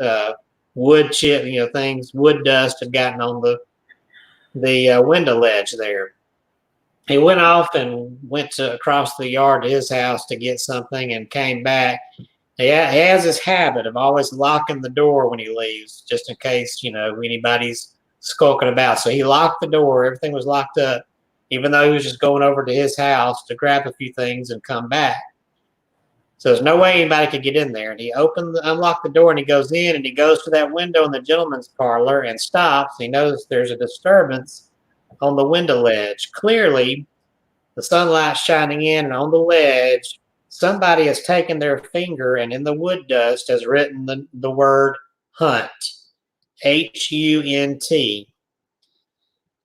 wood chip, things, wood dust had gotten on the window ledge there. He went off and went across the yard to his house to get something, and came back. He has this habit of always locking the door when he leaves, just in case, anybody's skulking about. So he locked the door. Everything was locked up, even though he was just going over to his house to grab a few things and come back. So there's no way anybody could get in there. And he unlocked the door, and he goes in, and he goes to that window in the gentleman's parlor and stops. He noticed there's a disturbance on the window ledge. Clearly, the sunlight's shining in, and on the ledge, somebody has taken their finger and in the wood dust has written the word hunt, Hunt.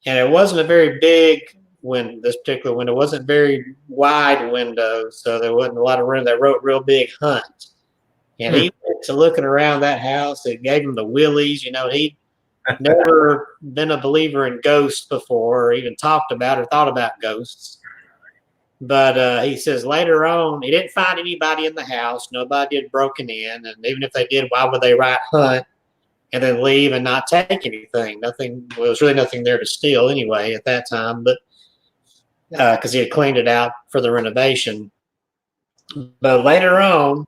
And it wasn't a very big window, this particular window wasn't very wide window, so there wasn't a lot of room. They wrote real big hunt. And he went to looking around that house. It gave him the willies. He'd never been a believer in ghosts before, or even talked about or thought about ghosts. But he says later on, he didn't find anybody in the house. Nobody had broken in. And even if they did, why would they write hunt and then leave and not take anything? Nothing. Well, there was really nothing there to steal anyway at that time, but because he had cleaned it out for the renovation. But later on,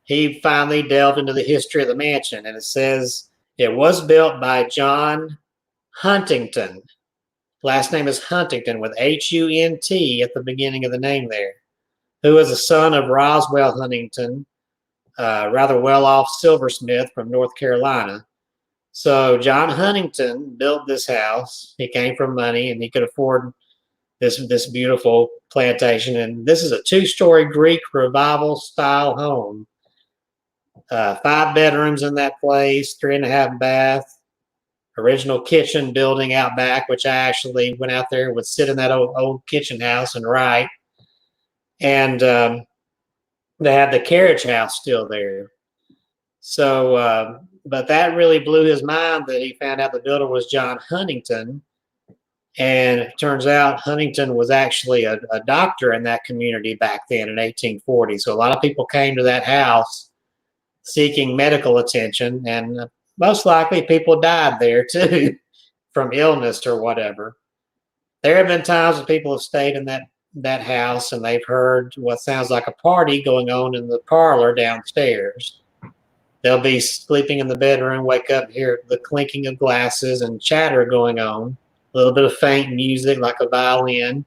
he finally delved into the history of the mansion. And it says it was built by John Huntington. Last name is Huntington, with Hunt at the beginning of the name there, who was the son of Roswell Huntington, rather well-off silversmith from North Carolina. So John Huntington built this house. He came from money, and he could afford this beautiful plantation. And this is a 2-story Greek revival style home. 5 bedrooms in that place, 3.5 bath. Original kitchen building out back, which I actually went out there, would sit in that old kitchen house and write. And they had the carriage house still there. So, but that really blew his mind, that he found out the builder was John Huntington. And it turns out Huntington was actually a doctor in that community back then in 1840. So a lot of people came to that house seeking medical attention, and most likely people died there too from illness or whatever. There have been times when people have stayed in that house, and they've heard what sounds like a party going on in the parlor downstairs. They'll be sleeping in the bedroom, wake up and hear the clinking of glasses and chatter going on, a little bit of faint music like a violin.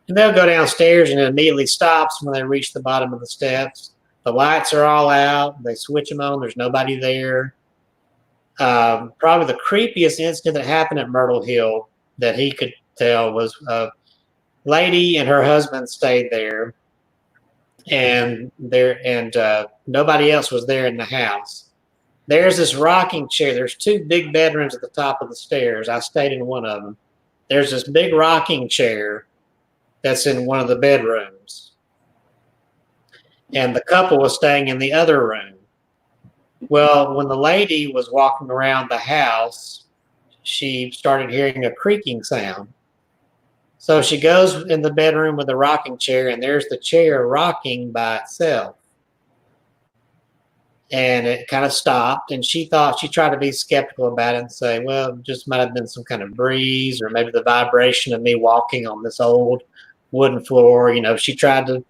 And they'll go downstairs, and it immediately stops when they reach the bottom of the steps. The lights are all out. They switch them on. There's nobody there. Probably the creepiest incident that happened at Myrtle Hill that he could tell was a lady and her husband stayed there, and nobody else was there in the house. There's this rocking chair. There's two big bedrooms at the top of the stairs. I stayed in one of them. There's this big rocking chair that's in one of the bedrooms. And the couple was staying in the other room. Well, when the lady was walking around the house, she started hearing a creaking sound. So she goes in the bedroom with the rocking chair, and there's the chair rocking by itself. And it kind of stopped, and she tried to be skeptical about it and say, well, it just might have been some kind of breeze or maybe the vibration of me walking on this old wooden floor. You know, she tried to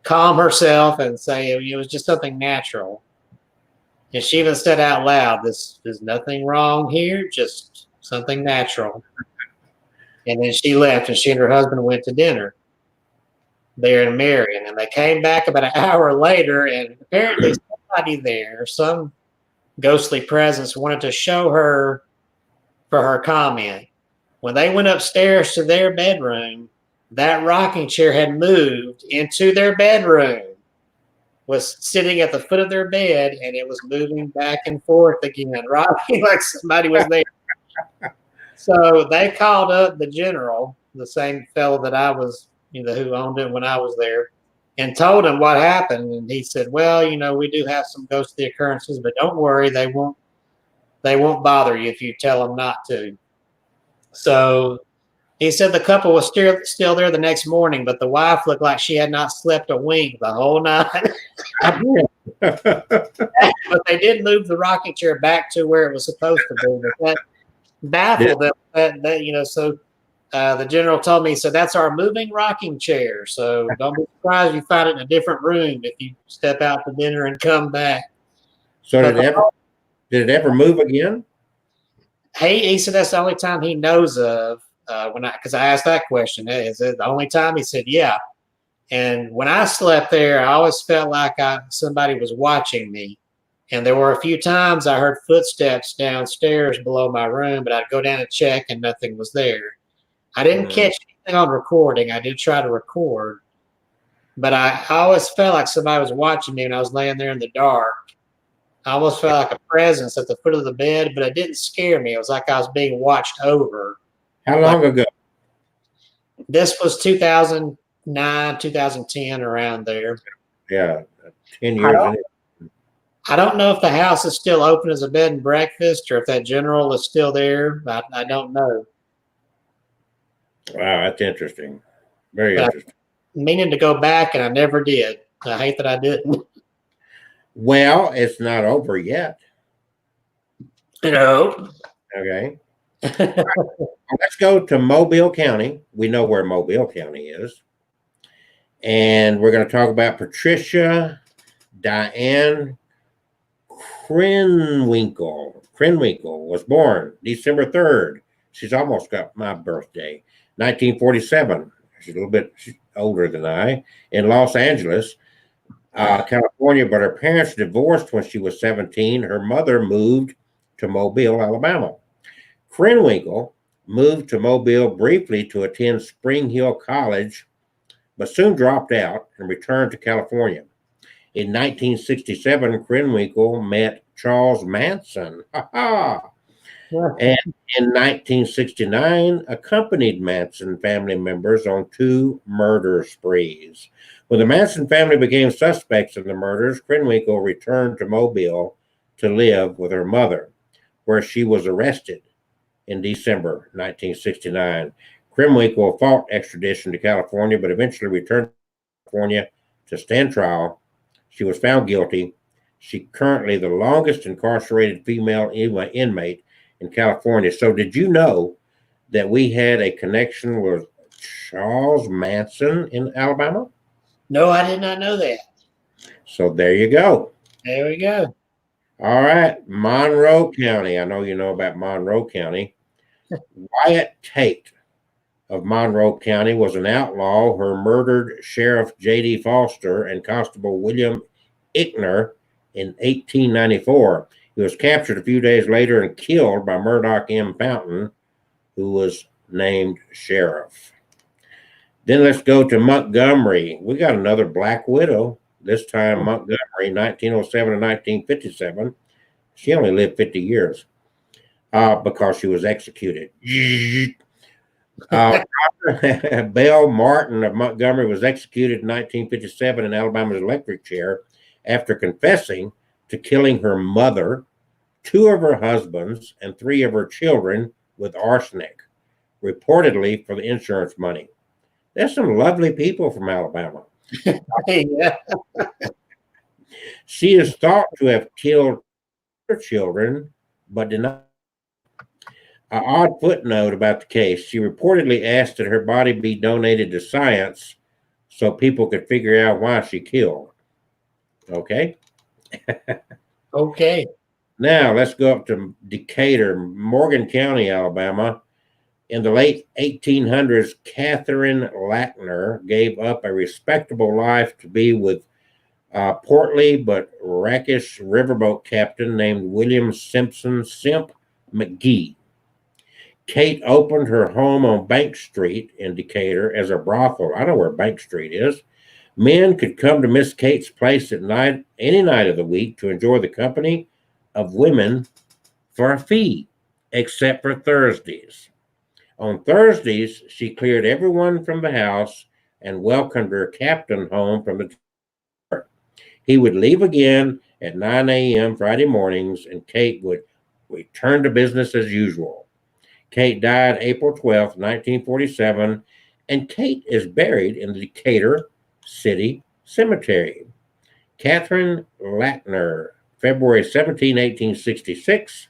calm herself and say it was just something natural. And she even said out loud, there's nothing wrong here, just something natural. And then she left, and she and her husband went to dinner there in Marion. And they came back about an hour later, and apparently somebody there, some ghostly presence, wanted to show her for her comment. When they went upstairs to their bedroom, that rocking chair had moved into their bedroom, was sitting at the foot of their bed, and it was moving back and forth again, rocking like somebody was there. So they called up the general, the same fellow that I was, who owned it when I was there, and told him what happened. And he said, well, we do have some ghostly occurrences, but don't worry, they won't bother you if you tell them not to. So he said the couple was still there the next morning, but the wife looked like she had not slept a wink the whole night. But they did move the rocking chair back to where it was supposed to be. But that baffled them. So the general told me, so that's our moving rocking chair. So don't be surprised if you find it in a different room if you step out for dinner and come back. So did it ever move again? He said that's the only time he knows of. Because I asked that question, is it the only time? He said, yeah. And when I slept there, I always felt like somebody was watching me. And there were a few times I heard footsteps downstairs below my room, but I'd go down and check and nothing was there. I didn't catch anything on recording. I did try to record, but I always felt like somebody was watching me when I was laying there in the dark. I almost felt like a presence at the foot of the bed, but it didn't scare me. It was like I was being watched over. How long ago? This was 2009, 2010, around there. Yeah, 10 years. I don't know if the house is still open as a bed and breakfast or if that general is still there. I don't know. Wow, that's interesting. Very interesting. Meaning to go back, and I never did. I hate that I didn't. Well, it's not over yet. No. Okay. Let's go to Mobile County. We know where Mobile County is. And we're going to talk about Patricia Diane Krenwinkel. Krenwinkel was born December 3rd. She's almost got my birthday. 1947. She's a little bit older than I. In Los Angeles, California, but her parents divorced when she was 17. Her mother moved to Mobile, Alabama. Krenwinkel moved to Mobile briefly to attend Spring Hill College, but soon dropped out and returned to California. In 1967, Krenwinkel met Charles Manson. And in 1969, accompanied Manson family members on 2 murder sprees. When the Manson family became suspects in the murders, Krenwinkel returned to Mobile to live with her mother, where she was arrested in December 1969. Krenwinkel fought extradition to California, but eventually returned to California to stand trial. She was found guilty. She's currently the longest incarcerated female inmate in California. So did you know that we had a connection with Charles Manson in Alabama? No, I did not know that. So there you go. There we go. All right, Monroe County. I know you know about Monroe County. Wyatt Tate of Monroe County was an outlaw who murdered Sheriff J.D. Foster and Constable William Ickner in 1894. He was captured a few days later and killed by Murdoch M. Fountain, who was named sheriff. Then let's go to Montgomery. We got another Black Widow, this time Montgomery, 1907 to 1957. She only lived 50 years because she was executed. Uh, Belle Martin of Montgomery was executed in 1957 in Alabama's electric chair after confessing to killing her mother, two of her husbands, and three of her children with arsenic, reportedly for the insurance money. There's some lovely people from Alabama. Yeah. She is thought to have killed her children, but denied. An odd footnote about the case: she reportedly asked that her body be donated to science so people could figure out why she killed. Okay. Okay. Now let's go up to Decatur, Morgan County, Alabama. In the late 1800s, Catherine Lackner gave up a respectable life to be with a portly but rakish riverboat captain named William Simpson Simp McGee. Kate opened her home on Bank Street in Decatur as a brothel. I know where Bank Street is. Men could come to Miss Kate's place at night, any night of the week, to enjoy the company of women for a fee, except for Thursdays. On Thursdays, she cleared everyone from the house and welcomed her captain home from the tour. He would leave again at 9 a.m. Friday mornings, and Kate would return to business as usual. Kate died April 12th, 1947, and Kate is buried in the Decatur City Cemetery. Catherine Lackner, February 17, 1866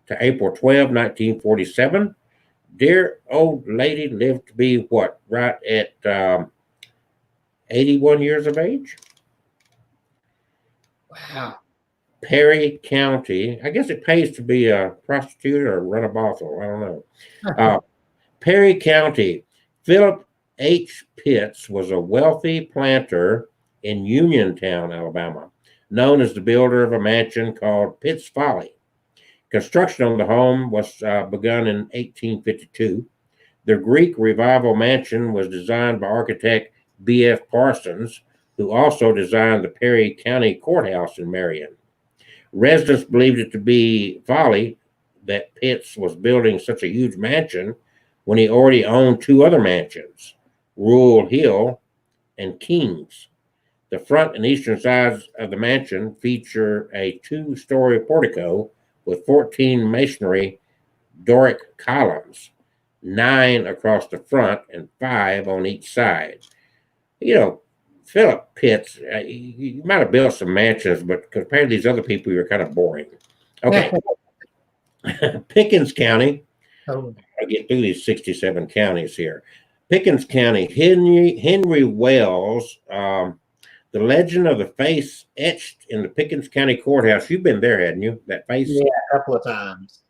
to April 12, 1947. Dear old lady lived to be what? Right at 81 years of age? Wow. Perry County. I guess it pays to be a prostitute or run a brothel. I don't know. Perry County. Philip H. Pitts was a wealthy planter in Uniontown, Alabama, known as the builder of a mansion called Pitt's Folly. Construction on the home was begun in 1852. The Greek Revival Mansion was designed by architect B.F. Parsons, who also designed the Perry County Courthouse in Marion. Residents believed it to be folly that Pitts was building such a huge mansion when he already owned two other mansions, Rural Hill and Kings. The front and eastern sides of the mansion feature a two-story portico with 14 masonry Doric columns, 9 across the front and 5 on each side. You know, Philip Pitts, you might have built some mansions, but compared to these other people, you're kind of boring. Okay. Pickens County. Oh. I'll get through these 67 counties here. Pickens County, Henry Wells, the legend of the face etched in the Pickens County Courthouse. You've been there, hadn't you? That face? Yeah, a couple of times.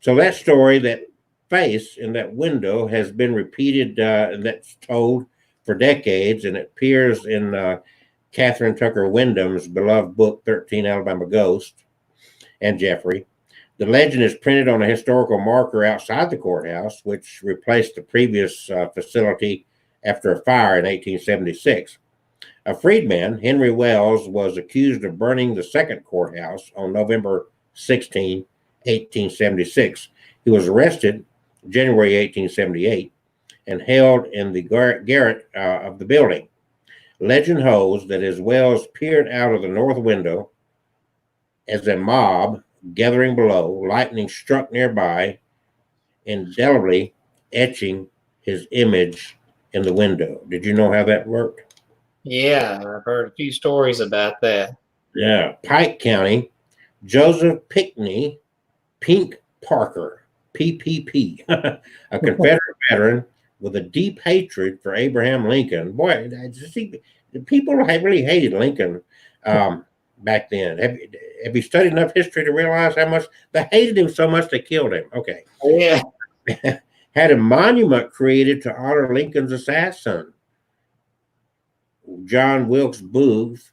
So that story, that face in that window, has been repeated, and that's told for decades, and it appears in Catherine Tucker Wyndham's beloved book, 13 Alabama Ghosts, and Jeffrey. The legend is printed on a historical marker outside the courthouse, which replaced the previous facility after a fire in 1876. A freedman, Henry Wells, was accused of burning the second courthouse on November 16, 1876. He was arrested January 1878 and held in the garret of the building. Legend holds that as Wells peered out of the north window as a mob gathering below, lightning struck nearby, indelibly etching his image in the window. Did you know how that worked? Yeah, I've heard a few stories about that. Yeah. Pike County, Joseph Pinckney, Pink Parker, PPP, a Confederate veteran with a deep hatred for Abraham Lincoln. Boy, people really hated Lincoln back then. Have you studied enough history to realize how much they hated him so much they killed him? Okay. Yeah. Had a monument created to honor Lincoln's assassin, John Wilkes Booth,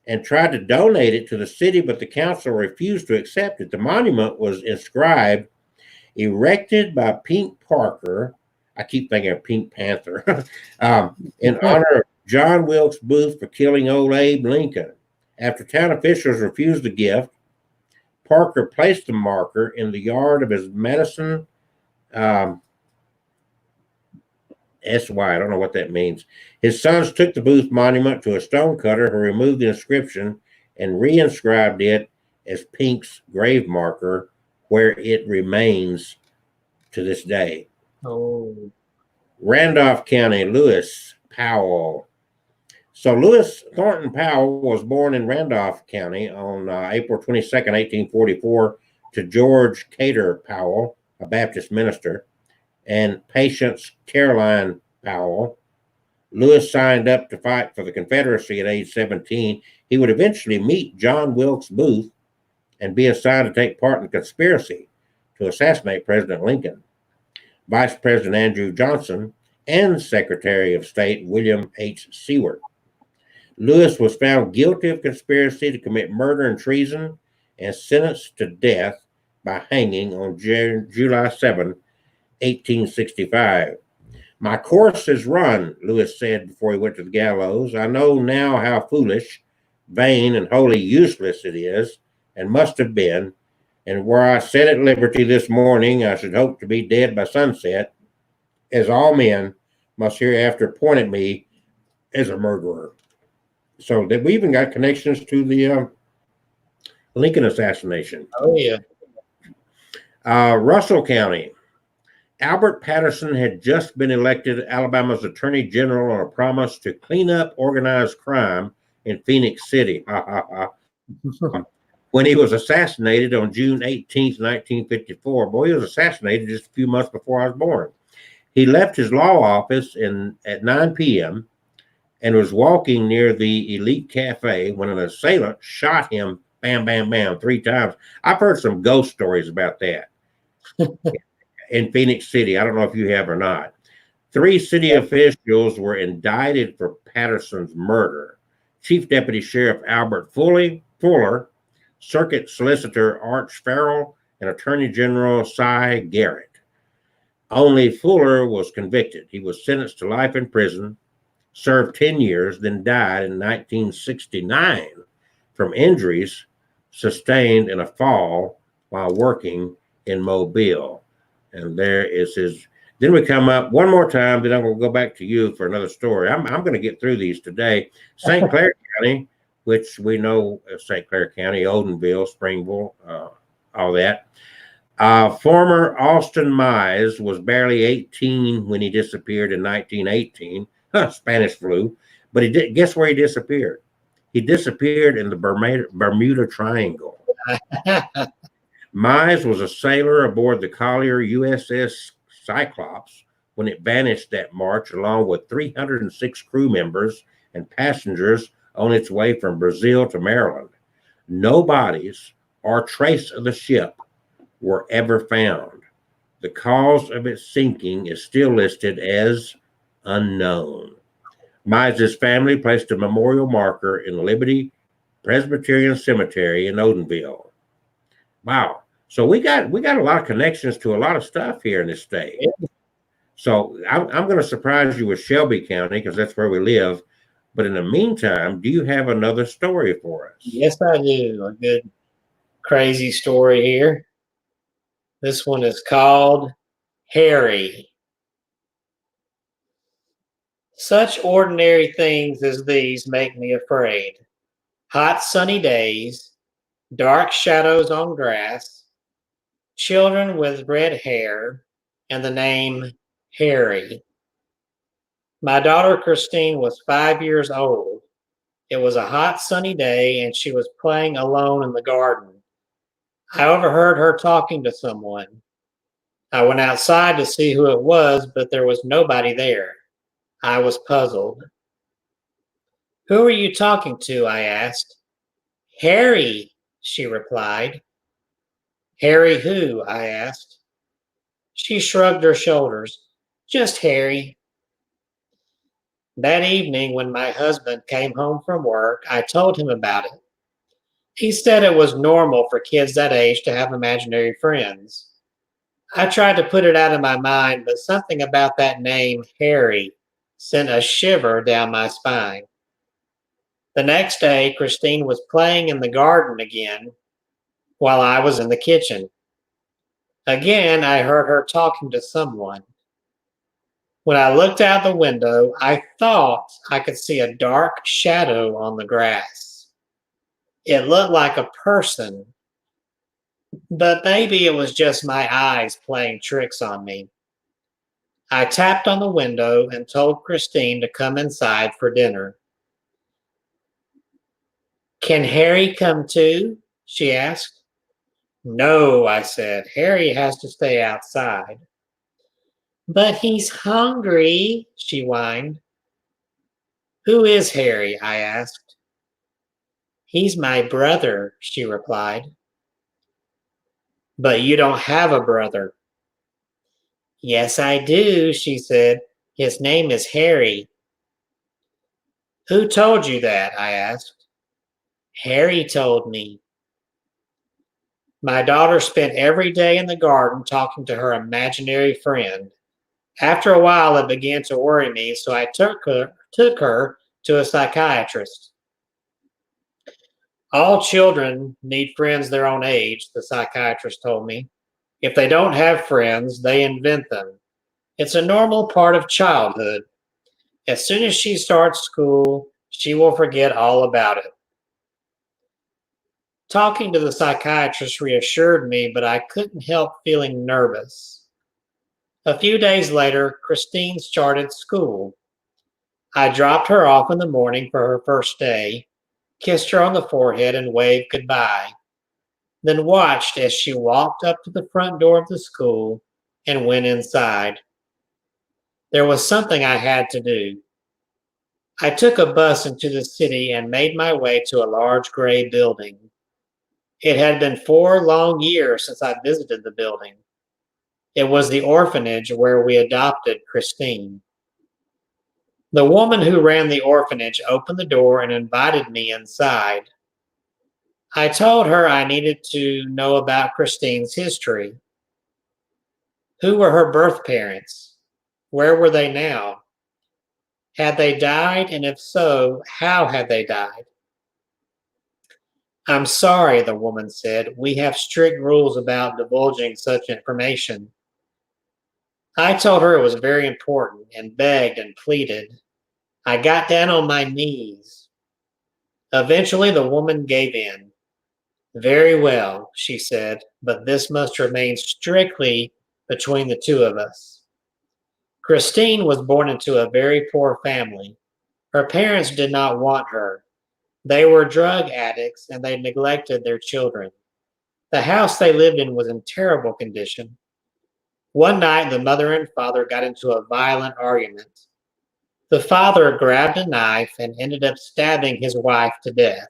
and tried to donate it to the city, but the council refused to accept it. The monument was inscribed, erected by Pink Parker. I keep thinking of Pink Panther, in honor of John Wilkes Booth for killing old Abe Lincoln. After town officials refused the gift, Parker placed the marker in the yard of his Madison SY. I don't know what that means. His sons took the Booth monument to a stonecutter who removed the inscription and reinscribed it as Pink's grave marker, where it remains to this day. Oh. Randolph County, Lewis Powell. So Lewis Thornton Powell was born in Randolph County on April 22nd, 1844, to George Cater Powell, a Baptist minister, and Patience Caroline Powell. Lewis signed up to fight for the Confederacy at age 17. He would eventually meet John Wilkes Booth and be assigned to take part in a conspiracy to assassinate President Lincoln, Vice President Andrew Johnson, and Secretary of State William H. Seward. Lewis was found guilty of conspiracy to commit murder and treason and sentenced to death by hanging on July 7, 1865. My course is run, Lewis said before he went to the gallows. I know now how foolish, vain, and wholly useless it is, and must have been, and where I set at liberty this morning, I should hope to be dead by sunset, as all men must hereafter point at me as a murderer. So that we even got connections to the Lincoln assassination. Oh, yeah. Russell County. Albert Patterson had just been elected Alabama's Attorney General on a promise to clean up organized crime in Phoenix City. When he was assassinated on June 18th, 1954. Boy, he was assassinated just a few months before I was born. He left his law office at 9 p.m. and was walking near the Elite Cafe when an assailant shot him, bam, bam, bam, 3 times. I've heard some ghost stories about that in Phoenix City. I don't know if you have or not. 3 city officials were indicted for Patterson's murder. Chief Deputy Sheriff Albert Fuller, Circuit Solicitor Arch Farrell, and Attorney General Cy Garrett. Only Fuller was convicted. He was sentenced to life in prison, served 10 years, then died in 1969 from injuries sustained in a fall while working in Mobile. And there is his. Then we come up one more time, then I'm going to go back to you for another story. I'm going to get through these today. St. Clair County, which we know as St. Clair County, Odenville, Springville, all that. Former Austin Mize was barely 18 when he disappeared in 1918. Spanish flu. But he did. Guess where he disappeared? He disappeared in the Bermuda Triangle. Mize was a sailor aboard the collier USS Cyclops when it vanished that March, along with 306 crew members and passengers on its way from Brazil to Maryland. No bodies or trace of the ship were ever found. The cause of its sinking is still listed as unknown. Mize's family placed a memorial marker in Liberty Presbyterian Cemetery in Odenville. Wow. So we got a lot of connections to a lot of stuff here in this state. So I'm going to surprise you with Shelby County because that's where we live. But in the meantime, do you have another story for us? Yes, I do. A good crazy story here. This one is called Harry. Such ordinary things as these make me afraid. Hot sunny days, dark shadows on grass, children with red hair, and the name Harry. My daughter Christine was 5 years old. It was a hot sunny day and she was playing alone in the garden. I overheard her talking to someone. I went outside to see who it was, but there was nobody there. I was puzzled. Who are you talking to? I asked. Harry, she replied. Harry who? I asked. She shrugged her shoulders. Just Harry. That evening, when my husband came home from work, I told him about it. He said it was normal for kids that age to have imaginary friends. I tried to put it out of my mind, but something about that name, Harry, sent a shiver down my spine. The next day, Christine was playing in the garden again. while I was in the kitchen. Again, I heard her talking to someone. When I looked out the window, I thought I could see a dark shadow on the grass. It looked like a person, but maybe it was just my eyes playing tricks on me. I tapped on the window and told Christine to come inside for dinner. Can Harry come too? She asked. No, I said. Harry has to stay outside. But he's hungry, she whined. Who is Harry? I asked. He's my brother, she replied. But you don't have a brother. Yes, I do, she said. His name is Harry. Who told you that? I asked. Harry told me. My daughter spent every day in the garden talking to her imaginary friend. After a while, it began to worry me, so I took her to a psychiatrist. All children need friends their own age, the psychiatrist told me. If they don't have friends, they invent them. It's a normal part of childhood. As soon as she starts school, she will forget all about it. Talking to the psychiatrist reassured me, but I couldn't help feeling nervous. A few days later, Christine started school. I dropped her off in the morning for her first day, kissed her on the forehead, and waved goodbye, then watched as she walked up to the front door of the school and went inside. There was something I had to do. I took a bus into the city and made my way to a large gray building. It had been 4 long years since I visited the building. It was the orphanage where we adopted Christine. The woman who ran the orphanage opened the door and invited me inside. I told her I needed to know about Christine's history. Who were her birth parents? Where were they now? Had they died, and if so, how had they died? I'm sorry, the woman said. We have strict rules about divulging such information. I told her it was very important and begged and pleaded. I got down on my knees. Eventually, the woman gave in. Very well, she said, but this must remain strictly between the two of us. Christine was born into a very poor family. Her parents did not want her. They were drug addicts and they neglected their children. The house they lived in was in terrible condition. One night, the mother and father got into a violent argument. The father grabbed a knife and ended up stabbing his wife to death.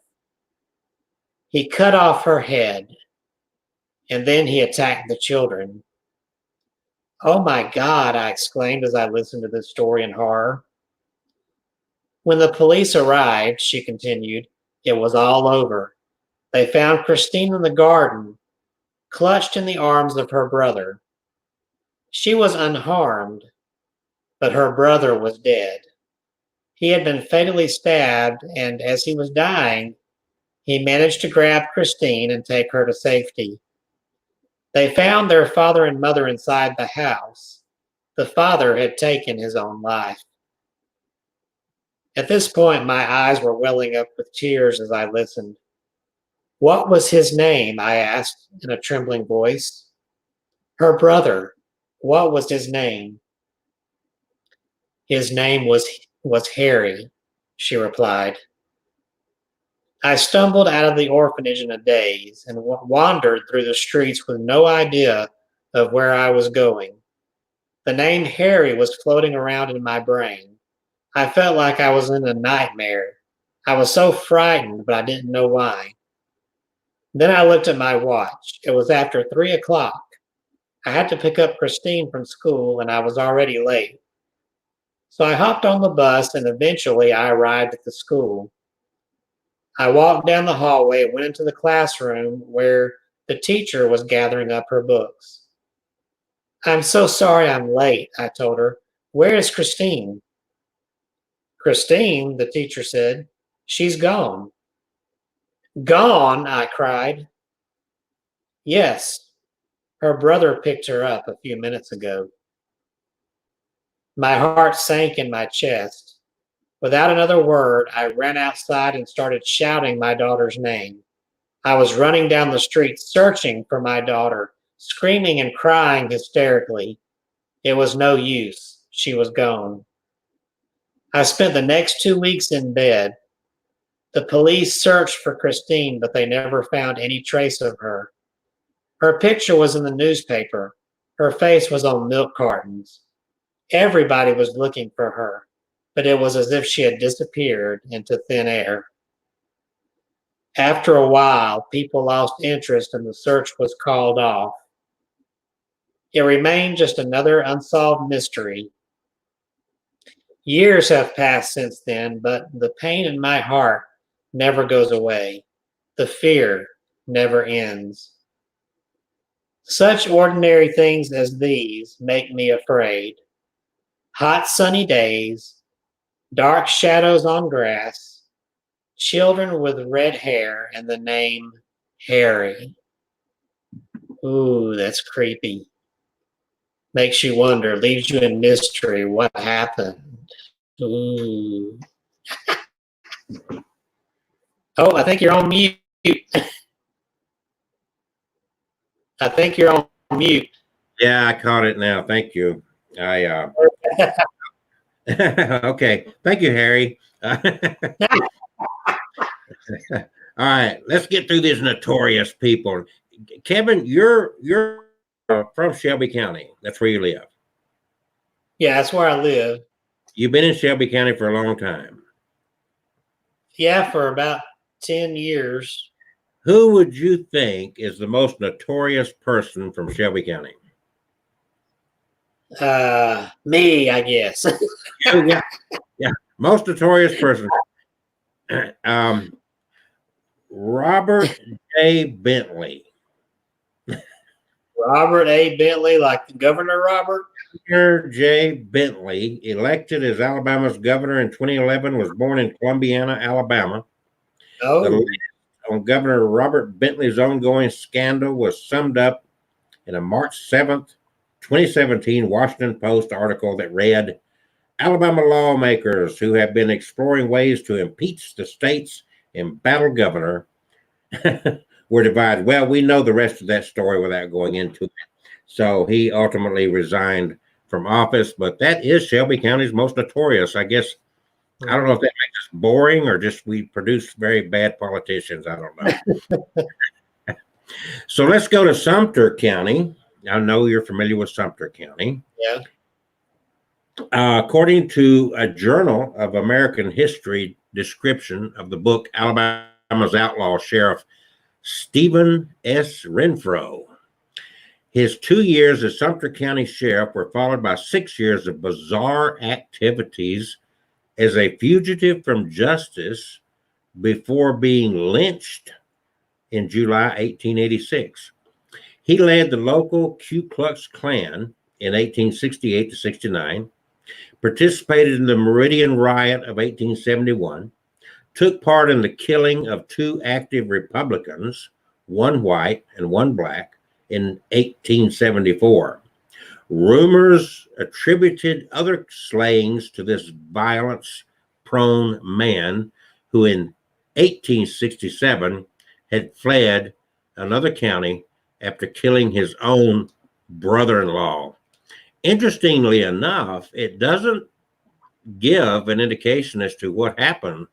He cut off her head, and then he attacked the children. Oh my God, I exclaimed as I listened to this story in horror. When the police arrived, she continued, it was all over. They found Christine in the garden, clutched in the arms of her brother. She was unharmed, but her brother was dead. He had been fatally stabbed, and as he was dying, he managed to grab Christine and take her to safety. They found their father and mother inside the house. The father had taken his own life. At this point, my eyes were welling up with tears as I listened. What was his name? I asked in a trembling voice. Her brother. What was his name? His name was Harry, she replied. I stumbled out of the orphanage in a daze and wandered through the streets with no idea of where I was going. The name Harry was floating around in my brain. I felt like I was in a nightmare. I was so frightened, but I didn't know why. Then I looked at my watch. It was after 3 o'clock. I had to pick up Christine from school, and I was already late. So I hopped on the bus, and eventually I arrived at the school. I walked down the hallway and went into the classroom where the teacher was gathering up her books. I'm so sorry I'm late, I told her. Where is Christine? Christine, the teacher said. She's gone. Gone, I cried. Yes, her brother picked her up a few minutes ago. My heart sank in my chest. Without another word, I ran outside and started shouting my daughter's name. I was running down the street searching for my daughter, screaming and crying hysterically. It was no use. She was gone. I spent the next 2 weeks in bed. The police searched for Christine, but they never found any trace of her. Her picture was in the newspaper. Her face was on milk cartons. Everybody was looking for her, but it was as if she had disappeared into thin air. After a while, people lost interest and the search was called off. It remained just another unsolved mystery. Years have passed since then, but the pain in my heart never goes away. The fear never ends. Such ordinary things as these make me afraid. Hot sunny days, dark shadows on grass, children with red hair, and the name Harry. Ooh, that's creepy. Makes you wonder, leaves you in mystery. What happened? Ooh. Oh, I think you're on mute. I think you're on mute. Yeah, I caught it now. Thank you. Okay. Thank you, Harry. All right, let's get through these notorious people. Kevin, you're from Shelby County. That's where you live. Yeah, that's where I live. You've been in Shelby County for a long time. Yeah, for about 10 years. Who would you think is the most notorious person from Shelby County? Me, I guess. Yeah, yeah. Most notorious person. Robert J. Bentley. Robert A. Bentley, like Governor Robert? Governor J. Bentley, elected as Alabama's governor in 2011, was born in Columbiana, Alabama. Oh. The list on Governor Robert Bentley's ongoing scandal was summed up in a March 7th, 2017 Washington Post article that read, Alabama lawmakers who have been exploring ways to impeach the state's embattled governor were divided. Well, we know the rest of that story without going into it. So he ultimately resigned from office, but that is Shelby County's most notorious. I guess, I don't know if that makes us boring or just we produce very bad politicians. I don't know. So let's go to Sumter County. I know you're familiar with Sumter County. Yeah. According to a Journal of American History description of the book Alabama's Outlaw Sheriff Stephen S. Renfro, his 2 years as Sumter County Sheriff were followed by 6 years of bizarre activities as a fugitive from justice before being lynched in July 1886. He led the local Ku Klux Klan in 1868 to 69, participated in the Meridian Riot of 1871, took part in the killing of 2 active Republicans, one white and one black, in 1874. Rumors attributed other slayings to this violence-prone man who in 1867 had fled another county after killing his own brother-in-law. Interestingly enough, it doesn't give an indication as to what happened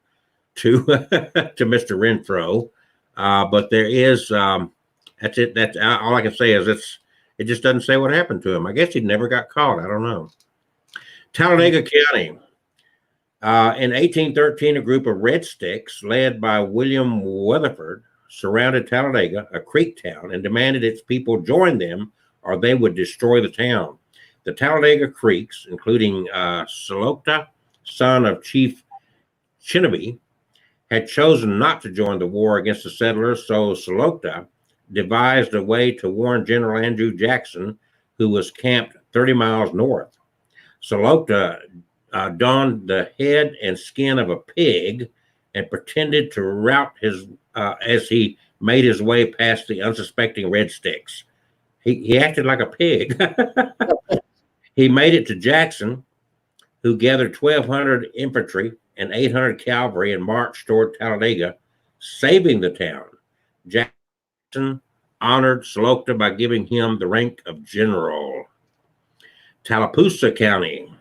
to to Mr. Renfro, but there is that's it. That's all I can say is it just doesn't say what happened to him. I guess he never got caught. I don't know. Talladega County. In 1813, a group of Red Sticks, led by William Weatherford, surrounded Talladega, a creek town, and demanded its people join them or they would destroy the town. The Talladega Creeks, including Solokta, son of Chief Chinnaby, had chosen not to join the war against the settlers, so Solokta devised a way to warn General Andrew Jackson, who was camped 30 miles north. Solokta donned the head and skin of a pig and pretended to rout his as he made his way past the unsuspecting Red Sticks. He acted like a pig. He made it to Jackson, who gathered 1,200 infantry and 800 cavalry and marched toward Talladega, saving the town. Jackson honored Slocta by giving him the rank of general. Tallapoosa County.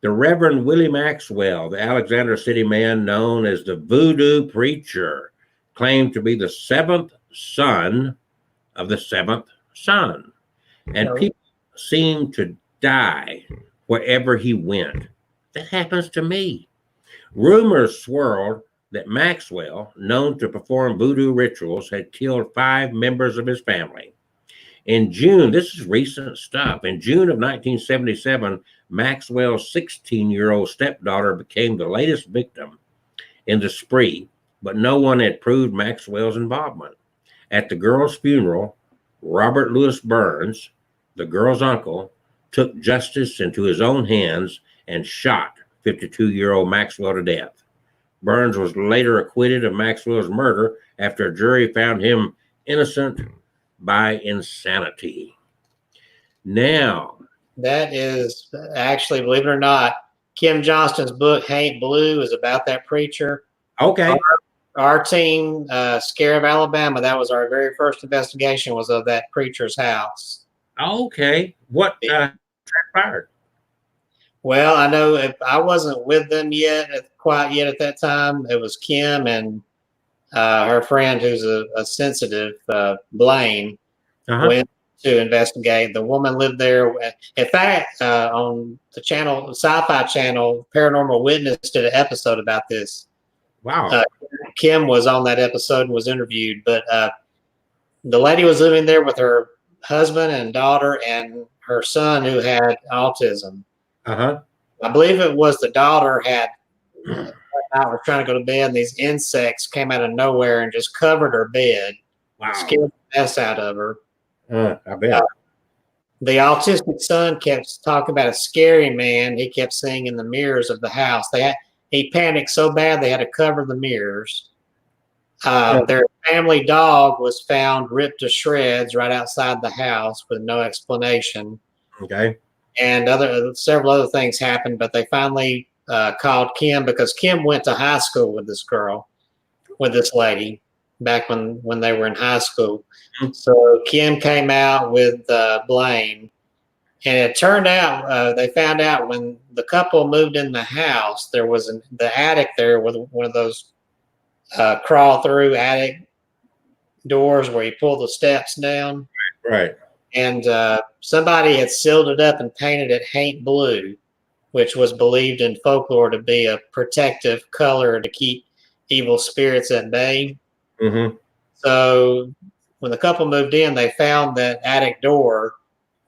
The Reverend Willie Maxwell, the Alexander City man known as the Voodoo Preacher, claimed to be the seventh son of the seventh son. And people seemed to die wherever he went. That happens to me. Rumors swirled that Maxwell, known to perform voodoo rituals, had killed 5 members of his family. In June, this is recent stuff. In June of 1977, Maxwell's 16-year-old stepdaughter became the latest victim in the spree, but no one had proved Maxwell's involvement. At the girl's funeral, Robert Louis Burns, the girl's uncle, took justice into his own hands and shot 52-year-old Maxwell to death. Burns was later acquitted of Maxwell's murder after a jury found him innocent by insanity. Now, that is actually, believe it or not, Kim Johnston's book Haint Blue is about that preacher. Okay. Our team, Scare of Alabama, that was our very first investigation, was of that preacher's house. Okay. What transpired? Well, I know if I wasn't with them quite yet at that time. It was Kim and her friend, who's a sensitive, Blaine, went to investigate. The woman lived there. In fact, on the channel, Sci-Fi Channel, Paranormal Witness did an episode about this. Wow. Kim was on that episode and was interviewed, but the lady was living there with her husband and daughter and her son, who had autism. I believe it was the daughter was trying to go to bed, and these insects came out of nowhere and just covered her bed. Wow. Scared the mess out of her. I bet. The autistic son kept talking about a scary man he kept seeing in the mirrors of the house. He panicked so bad they had to cover the mirrors. Their family dog was found ripped to shreds right outside the house with no explanation. Okay. And several other things happened, but they finally called Kim, because Kim went to high school with this lady back when they were in high school. So Kim came out with Blaine, and it turned out they found out when the couple moved in the house, there was the attic there with one of those crawl through attic doors where you pull the steps down. Right. And somebody had sealed it up and painted it Haint Blue, which was believed in folklore to be a protective color to keep evil spirits at bay. So when the couple moved in, they found that attic door,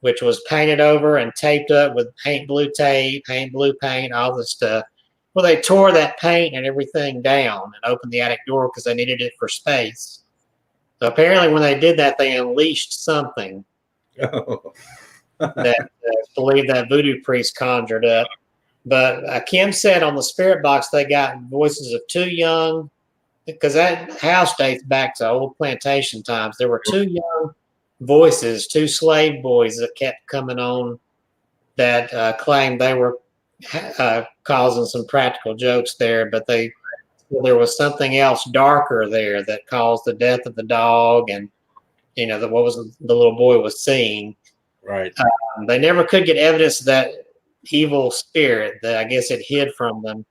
which was painted over and taped up with Haint Blue tape, Haint Blue paint, all this stuff. Well, they tore that paint and everything down and opened the attic door because they needed it for space. So apparently when they did that, they unleashed something that believed that voodoo priest conjured up. But Kim said on the spirit box they got voices of 2 young, because that house dates back to old plantation times. There were 2 young voices, 2 slave boys that kept coming on that claimed they were causing some practical jokes there, but there was something else darker there that caused the death of the dog, and what was the little boy was seeing. Right. They never could get evidence of that evil spirit that I guess it hid from them,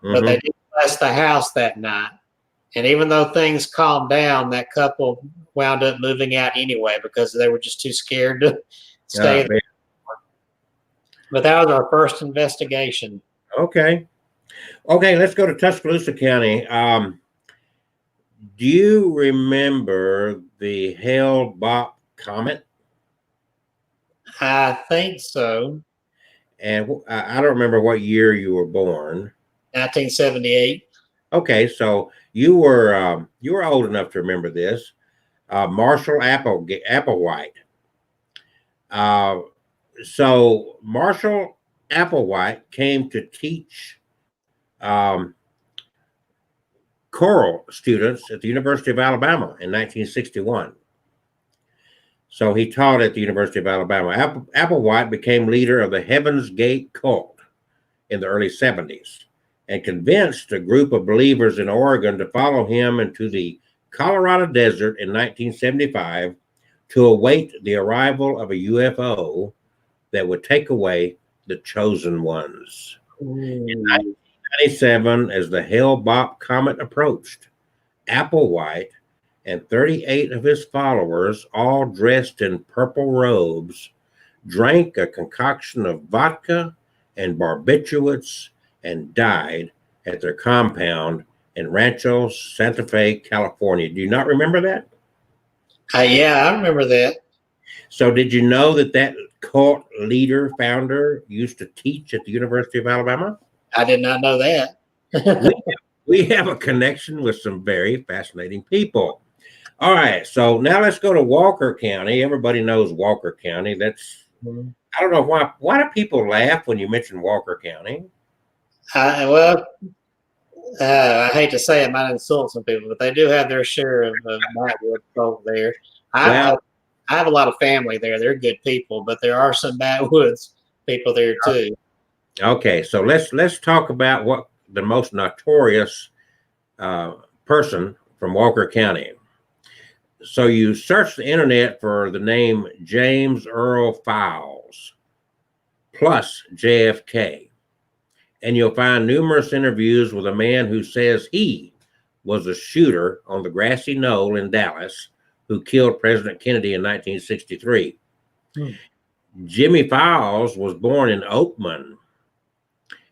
but they did bless the house that night. And even though things calmed down, that couple wound up moving out anyway because they were just too scared to stay there. But that was our first investigation. Okay, let's go to Tuscaloosa County. Do you remember the Hale-Bopp comet? I think so. And I don't remember what year you were born. 1978. Okay, so you were old enough to remember this. Marshall Applewhite. So Marshall Applewhite came to teach choral students at the University of Alabama in 1961. So he taught at the University of Alabama. Applewhite became leader of the Heaven's Gate cult in the early 70s and convinced a group of believers in Oregon to follow him into the Colorado desert in 1975 to await the arrival of a UFO that would take away the chosen ones. In 1997, as the Hale-Bopp comet approached, Applewhite and 38 of his followers, all dressed in purple robes, drank a concoction of vodka and barbiturates and died at their compound in Rancho Santa Fe, California. Do you not remember that? Yeah, I remember that. So did you know that that cult leader, founder, used to teach at the University of Alabama? I did not know that. we have a connection with some very fascinating people. All right, so now let's go to Walker County. Everybody knows Walker County. That's I don't know why. Why do people laugh when you mention Walker County? Well, I hate to say it, might insult some people, but they do have their share of backwoods folk there. I have a lot of family there. They're good people, but there are some backwoods people there too. Okay, so let's talk about what the most notorious person from Walker County. So you search the internet for the name James Earl Files plus JFK, and you'll find numerous interviews with a man who says he was a shooter on the grassy knoll in Dallas who killed President Kennedy in 1963. Jimmy Files was born in Oakman,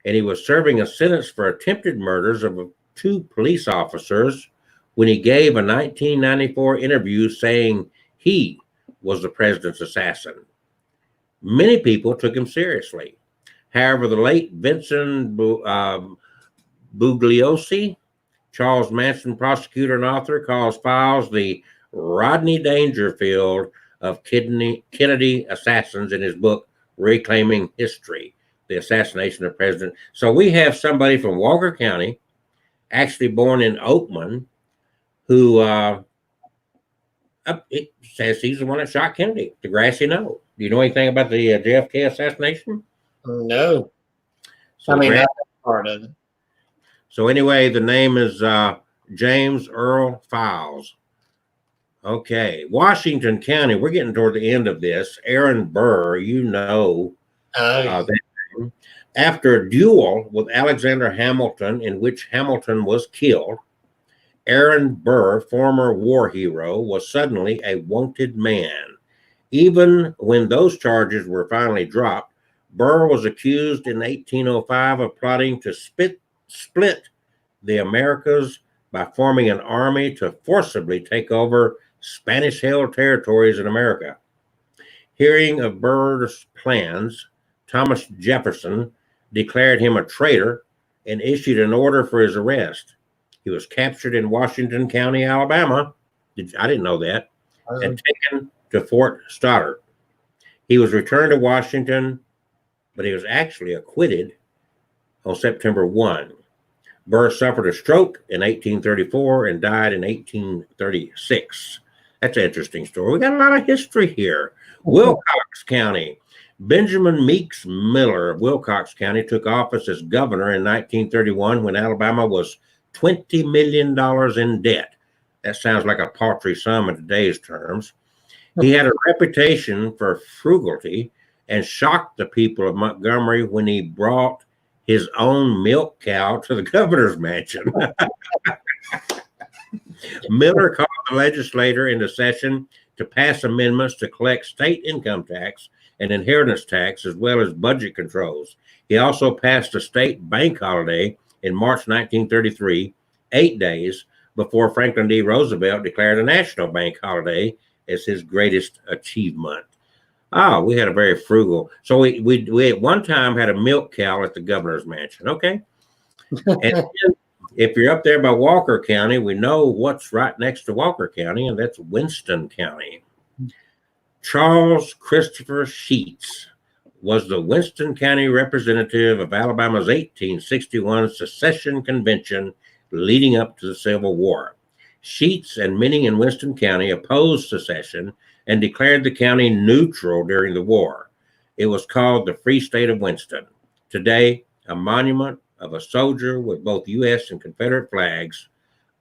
and he was serving a sentence for attempted murders of 2 police officers when he gave a 1994 interview saying he was the president's assassin. Many people took him seriously. However, the late Vincent Bugliosi, Charles Manson prosecutor and author, calls Files the Rodney Dangerfield of Kennedy assassins in his book, Reclaiming History, the assassination of President. So we have somebody from Walker County, actually born in Oakman, who it says he's the one that shot Kennedy, the grassy knoll. Do you know anything about the JFK assassination? No. So I mean, that's part of it. So anyway, the name is James Earl Files. Okay, Washington County. We're getting toward the end of this. Aaron Burr, you know that name. After a duel with Alexander Hamilton, in which Hamilton was killed, Aaron Burr, former war hero, was suddenly a wanted man. Even when those charges were finally dropped, Burr was accused in 1805 of plotting to split the Americas by forming an army to forcibly take over Spanish-held territories in America. Hearing of Burr's plans, Thomas Jefferson declared him a traitor and issued an order for his arrest. He was captured in Washington County, Alabama. I didn't know that. And taken to Fort Stoddart. He was returned to Washington, but he was actually acquitted on September 1. Burr suffered a stroke in 1834 and died in 1836. That's an interesting story. We got a lot of history here. Wilcox County. Benjamin Meeks Miller of Wilcox County took office as governor in 1931 when Alabama was $20 million in debt. That sounds like a paltry sum in today's terms. He had a reputation for frugality and shocked the people of Montgomery when he brought his own milk cow to the governor's mansion. Miller called the legislature into session to pass amendments to collect state income tax and inheritance tax, as well as budget controls. He also passed a state bank holiday in March 1933, 8 days before Franklin D. Roosevelt declared a national bank holiday as his greatest achievement. Oh, we had a very frugal. So we at one time had a milk cow at the governor's mansion. Okay. And if you're up there by Walker County, we know what's right next to Walker County, and that's Winston County. Charles Christopher Sheets was the Winston County representative of Alabama's 1861 secession convention leading up to the Civil War. Sheets and many in Winston County opposed secession and declared the county neutral during the war. It was called the Free State of Winston. Today, a monument of a soldier with both U.S. and Confederate flags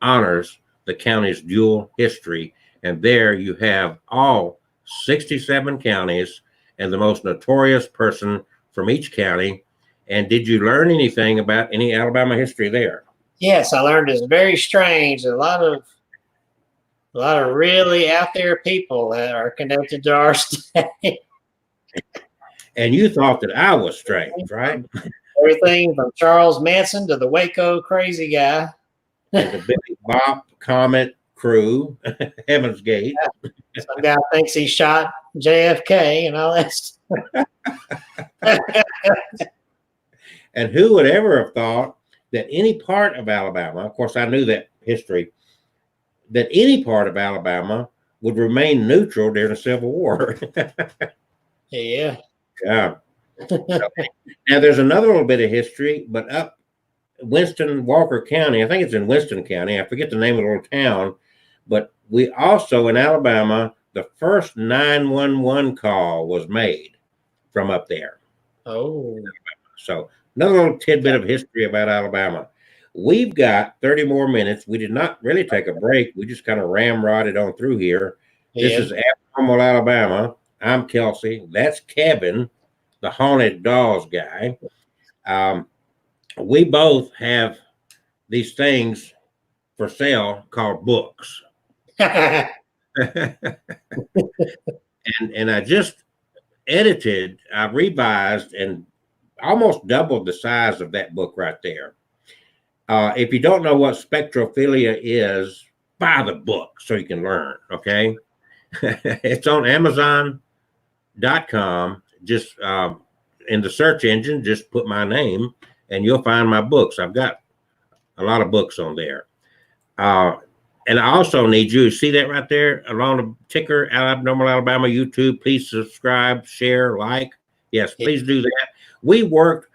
honors the county's dual history, and there you have all 67 counties and the most notorious person from each county. And did you learn anything about any Alabama history there? Yes, I learned it's very strange. A lot of really out there people that are connected to our state. And you thought that I was strange, right? Everything from Charles Manson to the Waco crazy guy. And the Billy Bob Comet crew, Heaven's Gate. Some guy thinks he shot JFK and all that stuff. And who would ever have thought that any part of Alabama, of course, I knew that history, that any part of Alabama would remain neutral during the Civil War. Yeah. Yeah. Now, there's another little bit of history, but up Winston Walker County, I think it's in Winston County, I forget the name of the little town, but we also in Alabama, the first 911 call was made from up there. Oh. So another little tidbit of history about Alabama. We've got 30 more minutes. We did not really take a break. We just kind of ramrodded on through here. Yeah. This is Abnormal Alabama. I'm Kelsey. That's Kevin, the Haunted Dolls guy. We both have these things for sale called books. and I just edited, I revised and almost doubled the size of that book right there. If you don't know what spectrophilia is, buy the book so you can learn, okay? It's on Amazon.com. Just in the search engine, just put my name and you'll find my books. I've got a lot of books on there. And I also need you to see that right there along the ticker, Abnormal Alabama YouTube. Please subscribe, share, like. Yes, please do that. We worked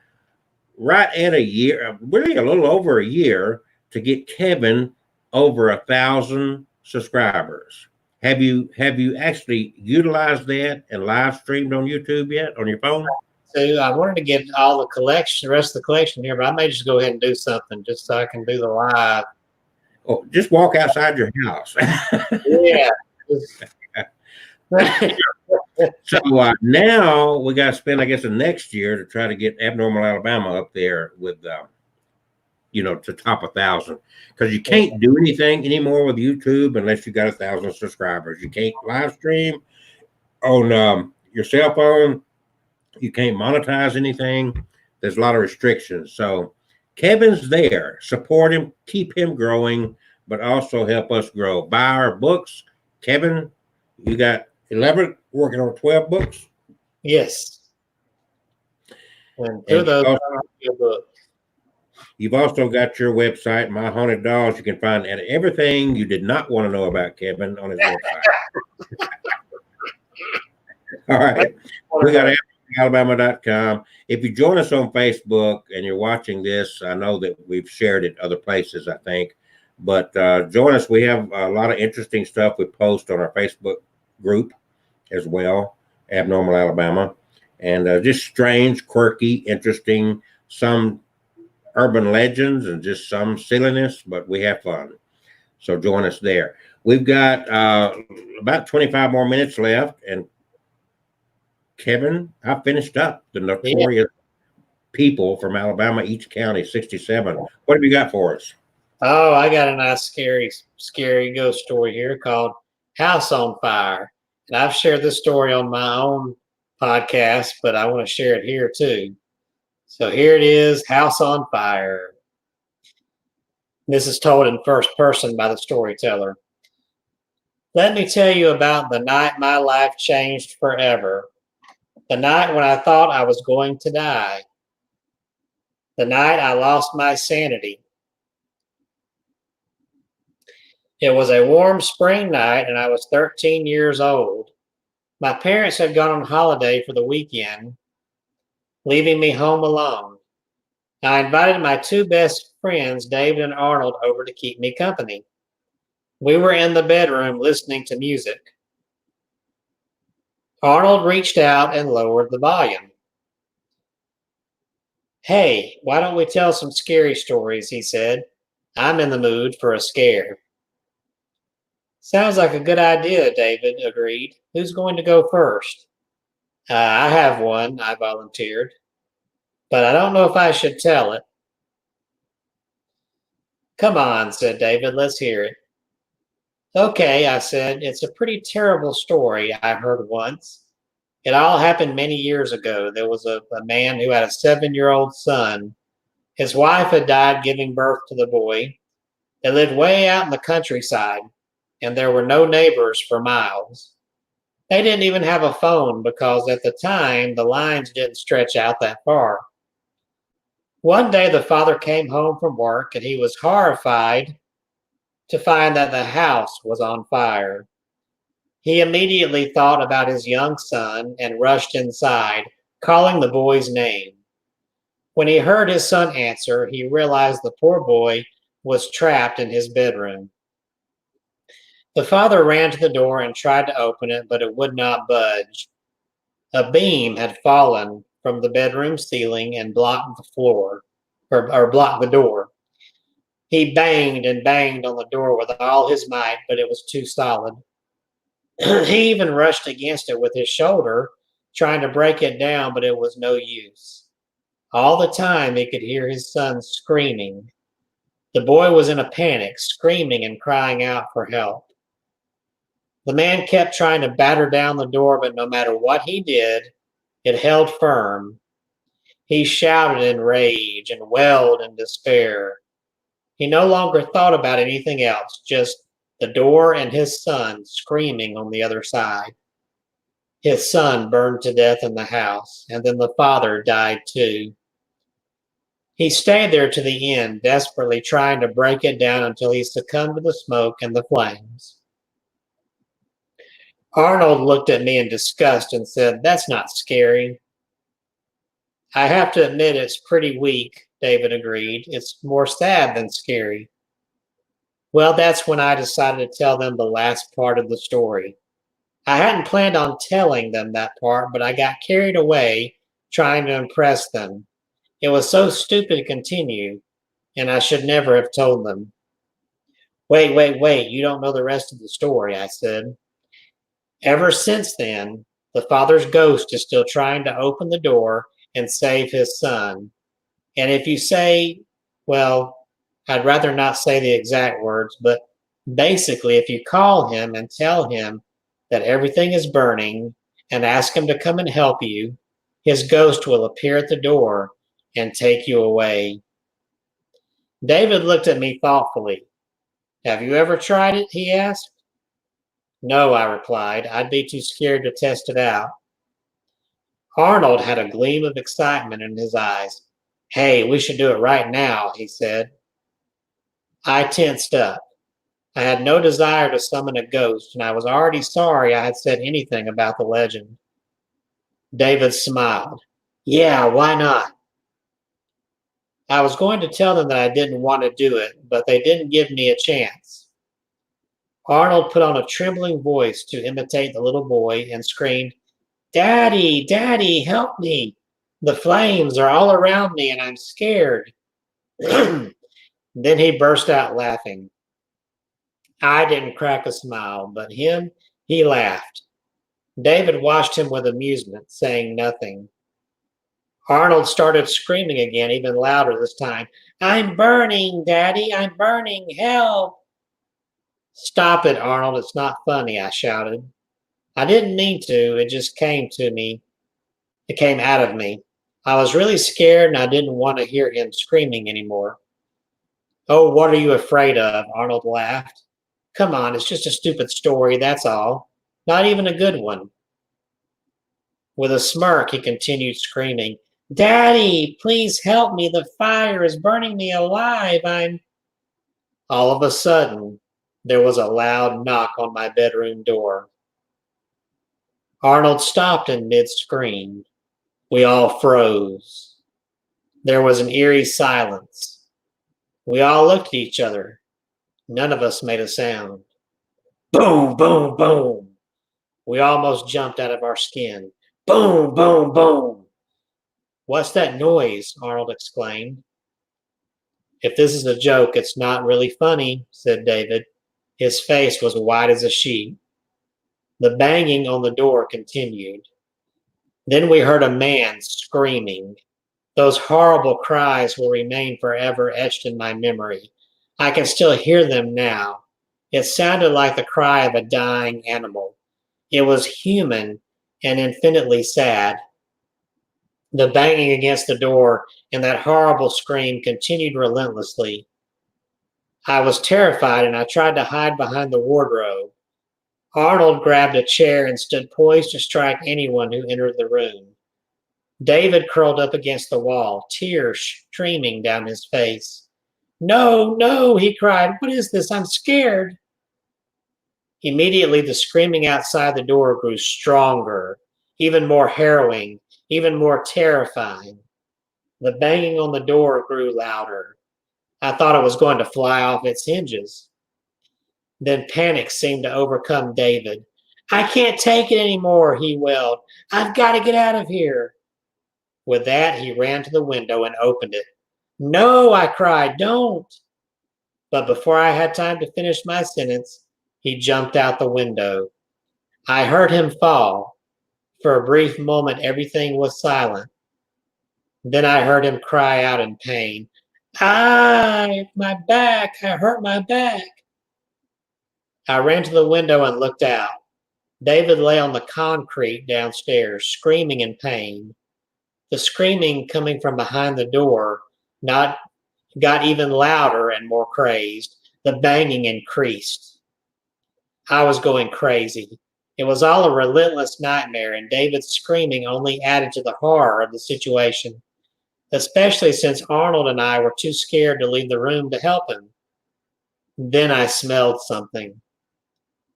right at a year, really a little over a year, to get Kevin over 1,000 subscribers. Have you actually utilized that and live streamed on YouTube yet on your phone? So I wanted to get all the collection, the rest of the collection here, but I may just go ahead and do something just so I can do the live. Oh, just walk outside your house. Yeah. So now we got to spend, I guess, the next year to try to get Abnormal Alabama up there with, to top 1,000. Because you can't do anything anymore with YouTube unless you got 1,000 subscribers. You can't live stream on your cell phone. You can't monetize anything. There's a lot of restrictions. So Kevin's there. Support him, keep him growing, but also help us grow. Buy our books. Kevin, you got 11, working on 12 books? Yes. And two of those are your books. You've also got your website, My Haunted Dolls. You can find everything you did not want to know about Kevin on his website. All right. We got Alabama.com. If you join us on Facebook and you're watching this, I know that we've shared it other places, I think. But join us. We have a lot of interesting stuff we post on our Facebook group as well, Abnormal Alabama. And just strange, quirky, interesting, some urban legends and just some silliness, but we have fun. So join us there. We've got about 25 more minutes left. And Kevin, I finished up the notorious people from Alabama, each county, 67. What have you got for us? Oh, I got a nice, scary ghost story here called House on Fire. And I've shared this story on my own podcast, but I want to share it here too. So here it is, House on Fire. This is told in first person by the storyteller. Let me tell you about the night my life changed forever. The night when I thought I was going to die. The night I lost my sanity. It was a warm spring night and I was 13 years old. My parents had gone on holiday for the weekend, leaving me home alone. I invited my two best friends, David and Arnold, over to keep me company. We were in the bedroom listening to music. Arnold reached out and lowered the volume. Hey, why don't we tell some scary stories, he said. I'm in the mood for a scare. Sounds like a good idea, David agreed. Who's going to go first? I have one, I volunteered. But I don't know if I should tell it. Come on, said David, let's hear it. Okay, I said, it's a pretty terrible story I heard once. It all happened many years ago. There was a man who had a 7-year-old son. His wife had died giving birth to the boy. They lived way out in the countryside, and there were no neighbors for miles. They didn't even have a phone because at the time the lines didn't stretch out that far. One day the father came home from work and he was horrified to find that the house was on fire. He immediately thought about his young son and rushed inside, calling the boy's name. When he heard his son answer, he realized the poor boy was trapped in his bedroom. The father ran to the door and tried to open it, but it would not budge. A beam had fallen from the bedroom ceiling and blocked the floor, or blocked the door. He banged and banged on the door with all his might, but it was too solid. He even rushed against it with his shoulder, trying to break it down, but it was no use. All the time he could hear his son screaming. The boy was in a panic, screaming and crying out for help. The man kept trying to batter down the door, but no matter what he did, it held firm. He shouted in rage and wailed in despair. He no longer thought about anything else, just the door and his son screaming on the other side. His son burned to death in the house, and then the father died too. He stayed there to the end, desperately trying to break it down until he succumbed to the smoke and the flames. Arnold looked at me in disgust and said, "That's not scary." "I have to admit it's pretty weak," David agreed. "It's more sad than scary." Well, that's when I decided to tell them the last part of the story. I hadn't planned on telling them that part, but I got carried away trying to impress them. It was so stupid to continue, and I should never have told them. Wait, you don't know the rest of the story, I said. Ever since then, the father's ghost is still trying to open the door and save his son. And if you say, well, I'd rather not say the exact words, but basically, if you call him and tell him that everything is burning and ask him to come and help you, his ghost will appear at the door and take you away. David looked at me thoughtfully. Have you ever tried it? He asked. No, I replied. I'd be too scared to test it out. Arnold had a gleam of excitement in his eyes. Hey, we should do it right now, he said. I tensed up. I had no desire to summon a ghost, and I was already sorry I had said anything about the legend. David smiled. Yeah, why not? I was going to tell them that I didn't want to do it, but they didn't give me a chance. Arnold put on a trembling voice to imitate the little boy and screamed, Daddy, Daddy, help me. The flames are all around me and I'm scared. Then he burst out laughing. I didn't crack a smile, but he laughed. David watched him with amusement, saying nothing. Arnold started screaming again, even louder this time. I'm burning, Daddy, I'm burning, help. Stop it, Arnold, it's not funny, I shouted. I didn't mean to, it just came to me. It came out of me. I was really scared and I didn't want to hear him screaming anymore. Oh, what are you afraid of? Arnold laughed. Come on, it's just a stupid story, that's all. Not even a good one. With a smirk, he continued screaming, Daddy, please help me. The fire is burning me alive. All of a sudden, there was a loud knock on my bedroom door. Arnold stopped in mid-scream. We all froze. There was an eerie silence. We all looked at each other. None of us made a sound. Boom, boom, boom. We almost jumped out of our skin. Boom, boom, boom. What's that noise? Arnold exclaimed. If this is a joke, it's not really funny, said David. His face was white as a sheet. The banging on the door continued. Then we heard a man screaming. Those horrible cries will remain forever etched in my memory. I can still hear them now. It sounded like the cry of a dying animal. It was human and infinitely sad. The banging against the door and that horrible scream continued relentlessly. I was terrified and I tried to hide behind the wardrobe. Arnold grabbed a chair and stood poised to strike anyone who entered the room. David curled up against the wall, tears streaming down his face. No, no, he cried. What is this? I'm scared. Immediately, the screaming outside the door grew stronger, even more harrowing, even more terrifying. The banging on the door grew louder. I thought it was going to fly off its hinges. Then panic seemed to overcome David. I can't take it anymore, he wailed. I've got to get out of here. With that, he ran to the window and opened it. No, I cried, don't. But before I had time to finish my sentence, he jumped out the window. I heard him fall. For a brief moment, everything was silent. Then I heard him cry out in pain. My back, I hurt my back. I ran to the window and looked out. David lay on the concrete downstairs, screaming in pain. The screaming coming from behind the door got even louder and more crazed. The banging increased. I was going crazy. It was all a relentless nightmare, and David's screaming only added to the horror of the situation, especially since Arnold and I were too scared to leave the room to help him. Then I smelled something.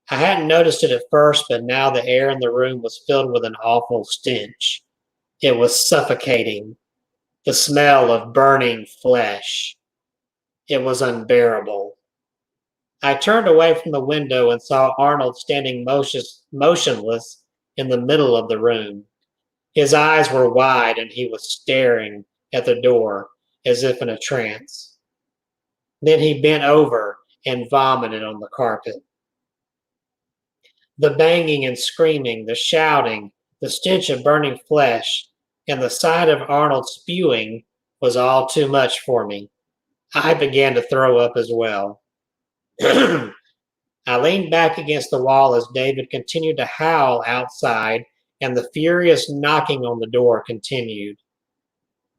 I hadn't noticed it at first, but now the air in the room was filled with an awful stench. It was suffocating. The smell of burning flesh. It was unbearable. I turned away from the window and saw Arnold standing motionless in the middle of the room. His eyes were wide and he was staring at the door as if in a trance. Then he bent over and vomited on the carpet. The banging and screaming, the shouting, the stench of burning flesh, and the sight of Arnold spewing was all too much for me. I began to throw up as well. I leaned back against the wall as David continued to howl outside and the furious knocking on the door continued.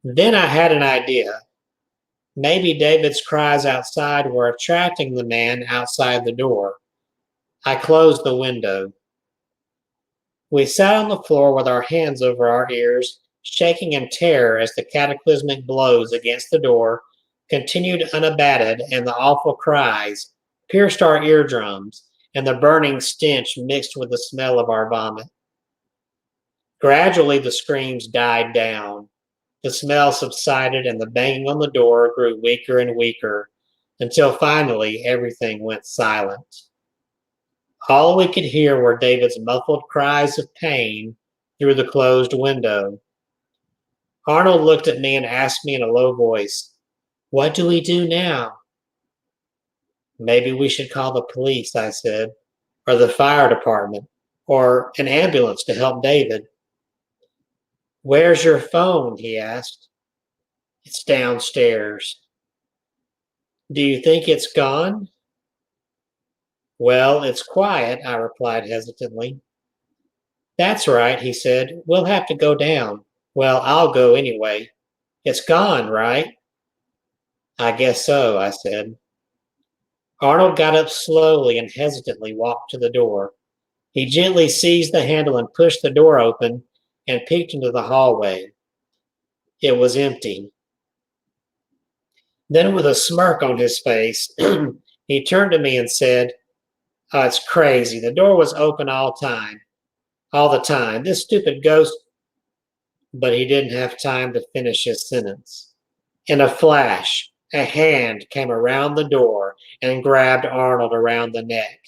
Then I had an idea. Maybe David's cries outside were attracting the man outside the door. I closed the window. We sat on the floor with our hands over our ears, shaking in terror as the cataclysmic blows against the door continued unabated and the awful cries pierced our eardrums and the burning stench mixed with the smell of our vomit. Gradually, the screams died down. The smell subsided and the banging on the door grew weaker and weaker until finally everything went silent. All we could hear were David's muffled cries of pain through the closed window. Arnold looked at me and asked me in a low voice, "What do we do now?" "Maybe we should call the police," I said, "or the fire department, or an ambulance to help David." "Where's your phone?" he asked. "It's downstairs." "Do you think it's gone?" "Well, it's quiet," I replied hesitantly. "That's right," he said. "We'll have to go down. Well, I'll go anyway. It's gone, right?" "I guess so," I said. Arnold got up slowly and hesitantly walked to the door. He gently seized the handle and pushed the door open and peeked into the hallway. It was empty. Then, with a smirk on his face, he turned to me and said, "Oh, it's crazy. The door was open all the time. This stupid ghost." But he didn't have time to finish his sentence. In a flash, A hand came around the door and grabbed Arnold around the neck.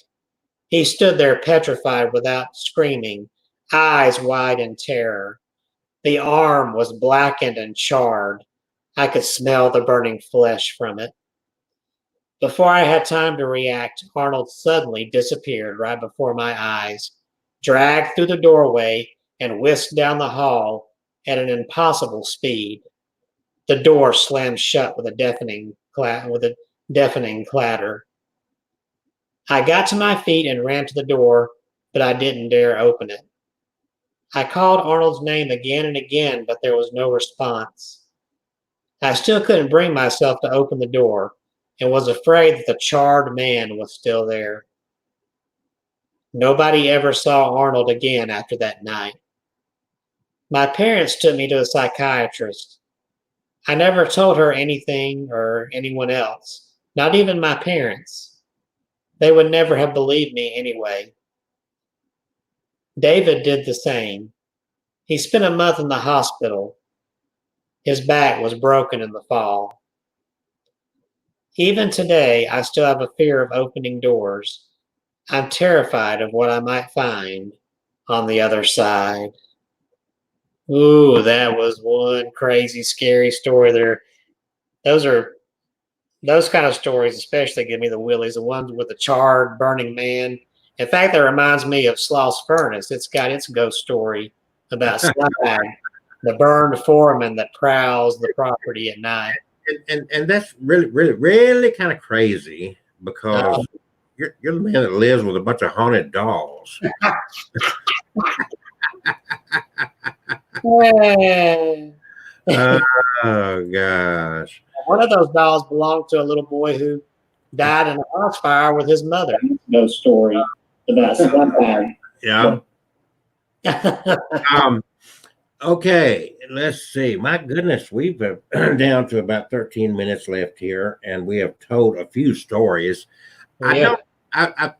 He stood there petrified without screaming, eyes wide in terror. The arm was blackened and charred. I could smell the burning flesh from it. Before I had time to react, Arnold suddenly disappeared right before my eyes, dragged through the doorway, and whisked down the hall at an impossible speed. The door slammed shut with a deafening clatter. I got to my feet and ran to the door, but I didn't dare open it. I called Arnold's name again and again, but there was no response. I still couldn't bring myself to open the door and was afraid that the charred man was still there. Nobody ever saw Arnold again after that night. My parents took me to a psychiatrist. I never told her anything or anyone else, not even my parents. They would never have believed me anyway. David did the same. He spent a month in the hospital. His back was broken in the fall. Even today, I still have a fear of opening doors. I'm terrified of what I might find on the other side. Ooh, that was one crazy, scary story there. Those kind of stories, especially give me the willies. The ones with the charred, burning man. In fact, that reminds me of Sloss Furnace. It's got its ghost story about Slag, the burned foreman that prowls the property at night. And that's really kind of crazy because you're the man that lives with a bunch of haunted dolls. Oh gosh. One of those dolls belonged to a little boy who died in a house fire with his mother. Ghost story about Slag. Yeah. Okay, let's see. My goodness, we've down to about 13 minutes left here, and we have told a few stories. Yeah. I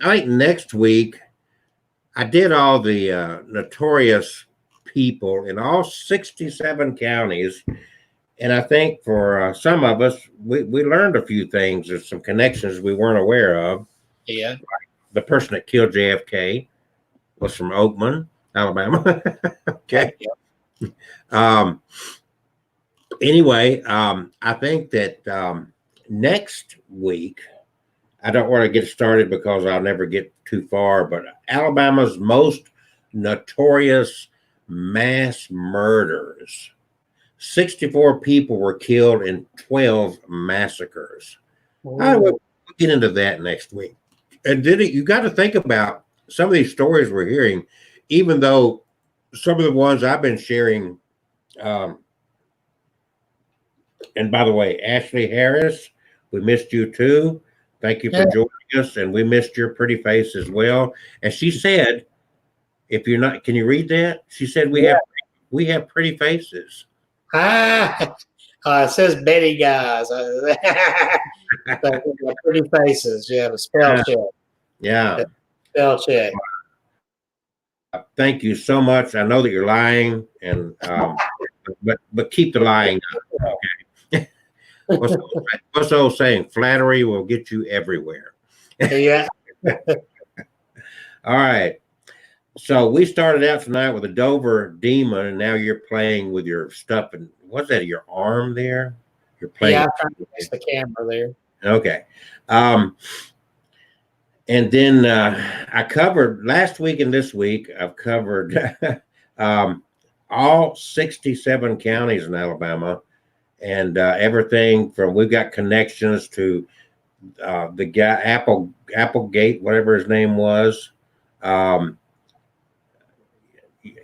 think next week I did all the notorious people in all 67 counties, and I think for some of us, we learned a few things. There's some connections we weren't aware of. Yeah. The person that killed JFK was from Oakman, Alabama. Okay. Anyway, I think that next week, I don't want to get started because I'll never get too far, but Alabama's most notorious mass murders. 64 people were killed in 12 massacres. We'll get into that next week. And then you got to think about some of these stories we're hearing, even though some of the ones I've been sharing. And by the way, Ashley Harris, we missed you too. Thank you for joining us, and we missed your pretty face as well. And she said, "If you're not, can you read that?" She said, "We have pretty faces." It says Betty guys. Pretty faces. Yeah, the spell check. Yeah. Spell check. Thank you so much. I know that you're lying, and but keep the lying up. Okay. What's the old saying? Flattery will get you everywhere. Yeah. All right. So we started out tonight with a Dover demon, and now you're playing with your stuff. And what's that? Your arm there? You're playing. Yeah, I'm trying to fix the camera there. Okay. And then I covered last week and this week. I've covered all 67 counties in Alabama, and everything from we've got connections to the guy Applegate, whatever his name was.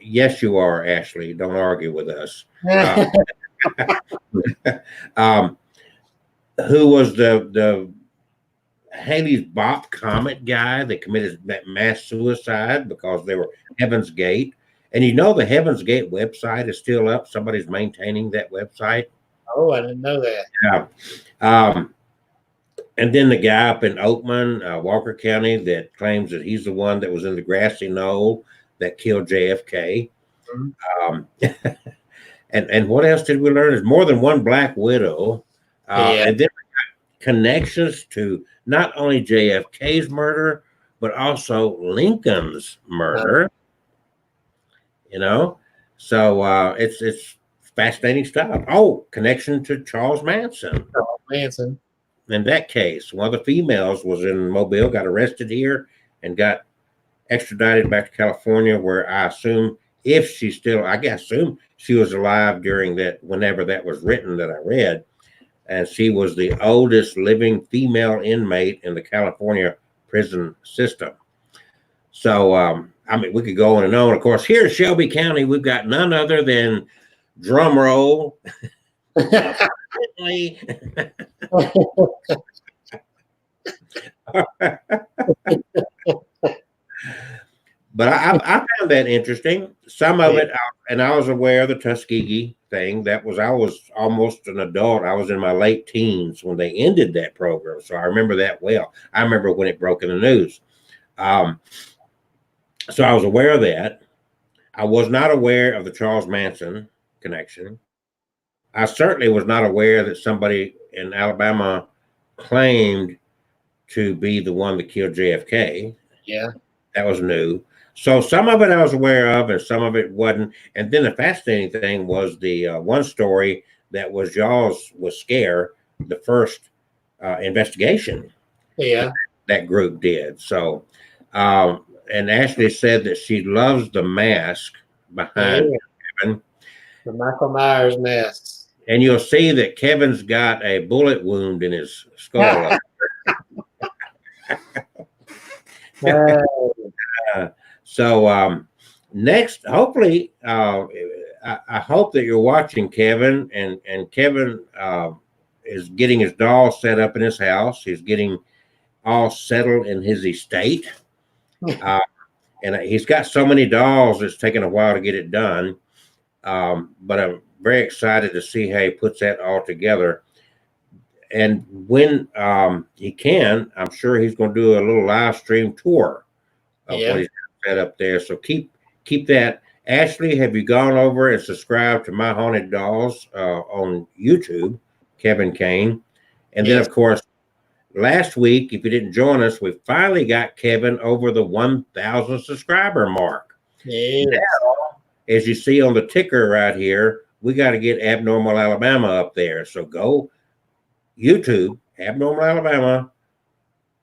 Yes, you are, Ashley. Don't argue with us. Who was the Haley's Bop Comet guy that committed that mass suicide because they were Heaven's Gate? And you know the Heaven's Gate website is still up. Somebody's maintaining that website. Oh, I didn't know that. Yeah. And then the guy up in Oakman, Walker County, that claims that he's the one that was in the grassy knoll that killed JFK. Mm-hmm. And what else did we learn? There's more than one Black Widow. Yeah. And then connections to not only JFK's murder, but also Lincoln's murder. You know, so it's fascinating stuff. Oh, connection to Charles Manson. Manson. In that case, one of the females was in Mobile, got arrested here, and got extradited back to California, where I assume if she's still, I guess, assume she was alive during that, whenever that was written that I read. And she was the oldest living female inmate in the California prison system. So, I mean, we could go on and on. Of course, here in Shelby County, we've got none other than drum roll. But I found that interesting. Some of it, and I was aware of the Tuskegee thing. I was almost an adult. I was in my late teens when they ended that program. So I remember that well. I remember when it broke in the news. So I was aware of that. I was not aware of the Charles Manson connection. I certainly was not aware that somebody in Alabama claimed to be the one that killed JFK. Yeah. That was new. So some of it I was aware of, and some of it wasn't. And then the fascinating thing was the one story that was y'all's was Scare, the first investigation. Yeah. That group did. So, and Ashley said that she loves the mask behind Kevin. The Michael Myers masks. And you'll see that Kevin's got a bullet wound in his skull. So next, hopefully, I hope that you're watching Kevin, and Kevin is getting his doll set up in his house. He's getting all settled in his estate, and he's got so many dolls. It's taken a while to get it done, but I'm very excited to see how he puts that all together. And when he can, I'm sure he's going to do a little live stream tour of what he's set up there. So keep that. Ashley, have you gone over and subscribed to My Haunted Dolls on YouTube, Kevin Kane? And then, of course, last week, if you didn't join us, we finally got Kevin over the 1,000 subscriber mark. Yeah. Now, as you see on the ticker right here, we got to get Abnormal Alabama up there. So go YouTube, Abnormal Alabama,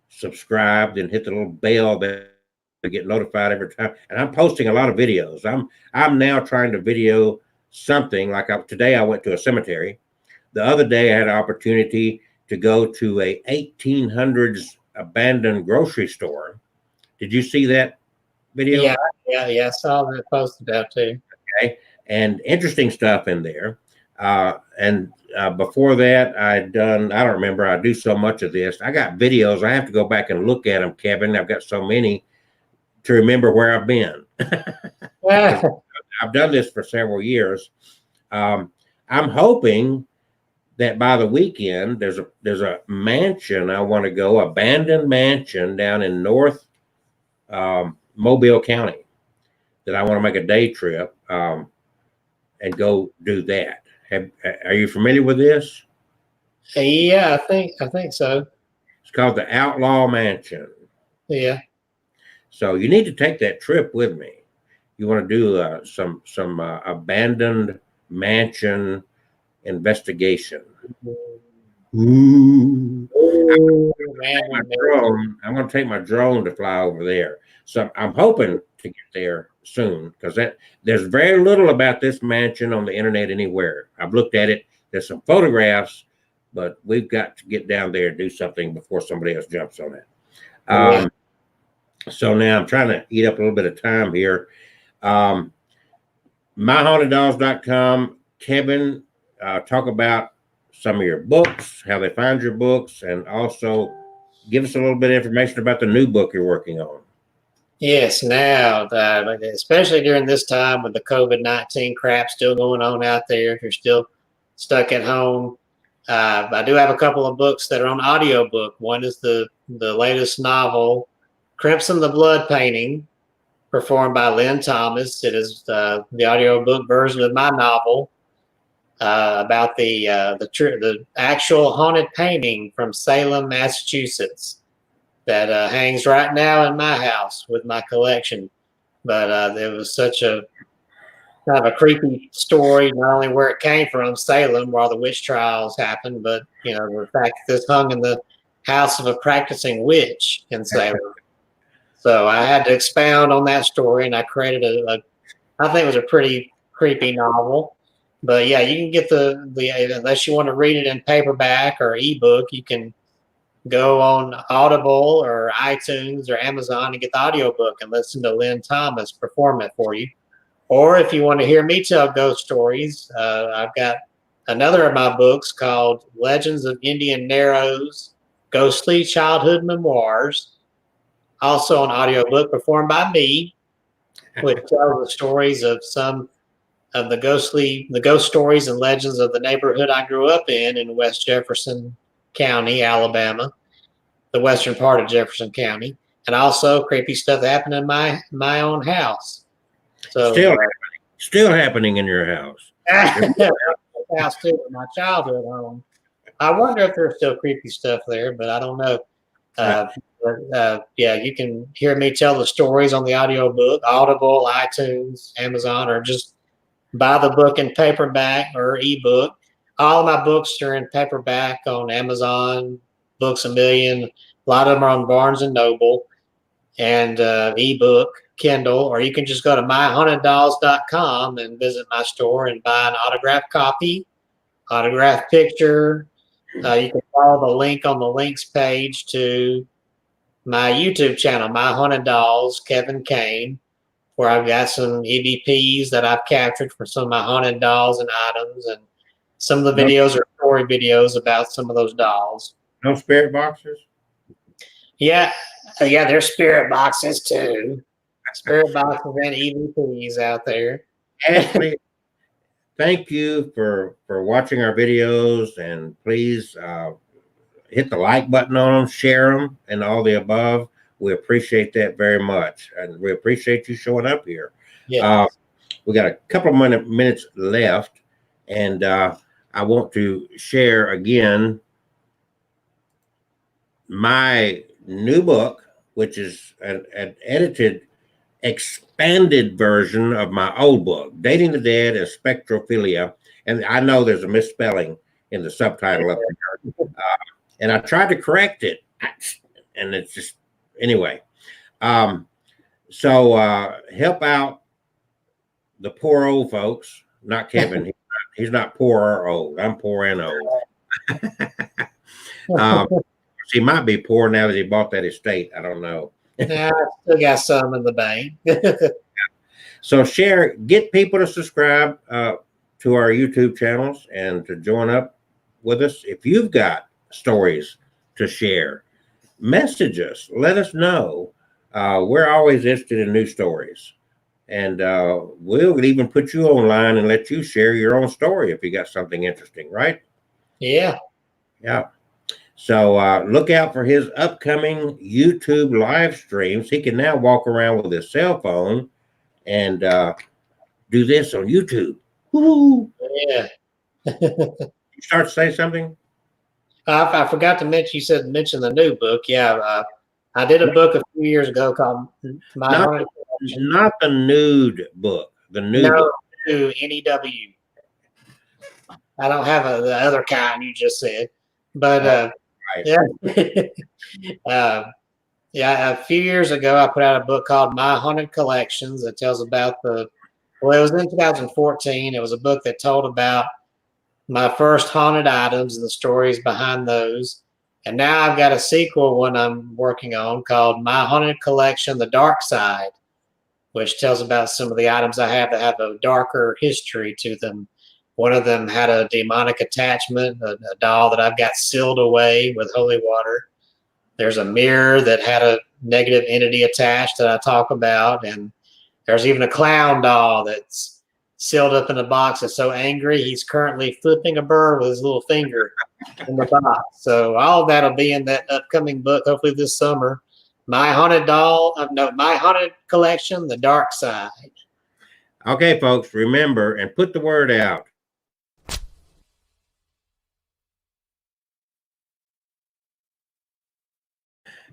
subscribe, and hit the little bell that to get notified every time. And I'm posting a lot of videos. I'm now trying to video something like today I went to a cemetery. The other day I had an opportunity to go to a 1800s abandoned grocery store. Did you see that video? Yeah. I saw that posted out too. Okay, and interesting stuff in there. And before that, I don't remember. I do so much of this. I got videos. I have to go back and look at them, Kevin. I've got so many to remember where I've been. I've done this for several years. I'm hoping that by the weekend, there's a mansion I want to go, abandoned mansion down in North Mobile County that I want to make a day trip and go do that. Are you familiar with this? Yeah, I think so. It's called the Outlaw Mansion. Yeah. So you need to take that trip with me. You want to do some abandoned mansion investigation. Ooh. I'm going to take my drone to fly over there. So I'm hoping to get there soon, because there's very little about this mansion on the internet anywhere. I've looked at it. There's some photographs, but we've got to get down there and do something before somebody else jumps on it. So now I'm trying to eat up a little bit of time here. MyHauntedDolls.com. Kevin, talk about some of your books, how they find your books, and also give us a little bit of information about the new book you're working on. Yes, now, especially during this time with the COVID-19 crap still going on out there, if you're still stuck at home, I do have a couple of books that are on audiobook. One is the latest novel, Crimson the Blood Painting, performed by Lynn Thomas. It is the audiobook version of my novel. about the actual haunted painting from Salem, Massachusetts, that hangs right now in my house with my collection. But it was such a kind of a creepy story, not only where it came from, Salem, where all the witch trials happened, but the fact that this hung in the house of a practicing witch in Salem. So I had to expound on that story, and I created I think it was a pretty creepy novel. But yeah, you can get the unless you want to read it in paperback or ebook, you can go on Audible or iTunes or Amazon and get the audiobook and listen to Lynn Thomas perform it for you. Or if you want to hear me tell ghost stories, I've got another of my books called Legends of Indian Narrows, Ghostly Childhood Memoirs, also an audiobook performed by me, which tells the stories of some of the ghost stories and legends of the neighborhood I grew up in West Jefferson County, Alabama, the western part of Jefferson County, and also creepy stuff that happened in my own house. So still happening in your house. House too, my childhood home. I wonder if there's still creepy stuff there, but I don't know. Yeah, you can hear me tell the stories on the audiobook, Audible, iTunes, Amazon, or just buy the book in paperback or ebook. All of my books are in paperback on Amazon, Books A Million. A lot of them are on Barnes and Noble, and ebook, Kindle, or you can just go to myhauntedolls.com and visit my store and buy an autographed copy, autographed picture. You can follow the link on the links page to my YouTube channel, My Haunted Dolls, Kevin Kane, where I've got some EVPs that I've captured for some of my haunted dolls and items, and some of the videos are story videos about some of those dolls. No spirit boxes? Yeah, there's spirit boxes too. Spirit boxes and EVPs out there. Ashley, thank you for watching our videos, and please hit the like button on them, share them, and all the above. We appreciate that very much, and we appreciate you showing up here. Yeah. We got a couple of minutes left, and I want to share again my new book, which is an edited, expanded version of my old book, Dating the Dead and Spectrophilia. And I know there's a misspelling in the subtitle up there. And I tried to correct it. And it's just, anyway. So help out the poor old folks, not Kevin. He's not poor or old. I'm poor and old. He might be poor now that he bought that estate. I don't know. Yeah, I still got some in the bank. So get people to subscribe to our YouTube channels and to join up with us. If you've got stories to share, message us. Let us know. We're always interested in new stories. And we'll even put you online and let you share your own story if you got something interesting, right? Yeah. Yeah. So look out for his upcoming YouTube live streams. He can now walk around with his cell phone and do this on YouTube. Woo! Yeah. You start to say something? I forgot to mention the new book. Yeah. I did a book a few years ago called Not the nude book. The new book. NEW. I don't have the other kind you just said, but right. Yeah, a few years ago I put out a book called My Haunted Collections that tells about it was in 2014. It was a book that told about my first haunted items and the stories behind those. And now I've got a sequel one I'm working on called My Haunted Collection, The Dark Side, which tells about some of the items I have that have a darker history to them. One of them had a demonic attachment, a doll that I've got sealed away with holy water. There's a mirror that had a negative entity attached that I talk about. And there's even a clown doll that's sealed up in a box that's so angry he's currently flipping a bird with his little finger in the box. So all of that'll be in that upcoming book, hopefully this summer. My Haunted Collection, The Dark Side. Okay, folks, remember and put the word out.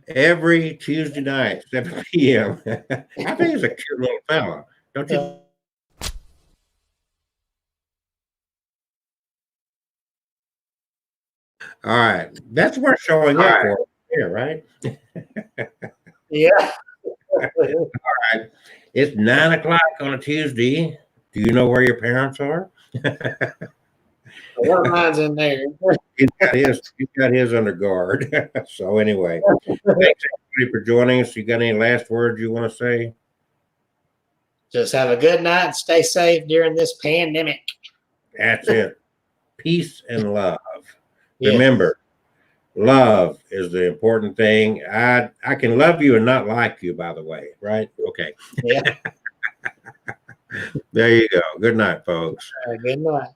every Tuesday night, 7 p.m. I think he's a cute little fella. Don't you? All right. That's worth showing up for here, right? Yeah. It's 9 o'clock on a Tuesday. Do you know where your parents are? One of mine's in there. He's got his under guard. So anyway, thanks everybody for joining us. You got any last words you want to say? Just have a good night and stay safe during this pandemic. That's it. Peace and love. Yes. Remember, love is the important thing. I can love you and not like you, by the way, right? Okay. Yeah. There you go. Good night, folks. Good night.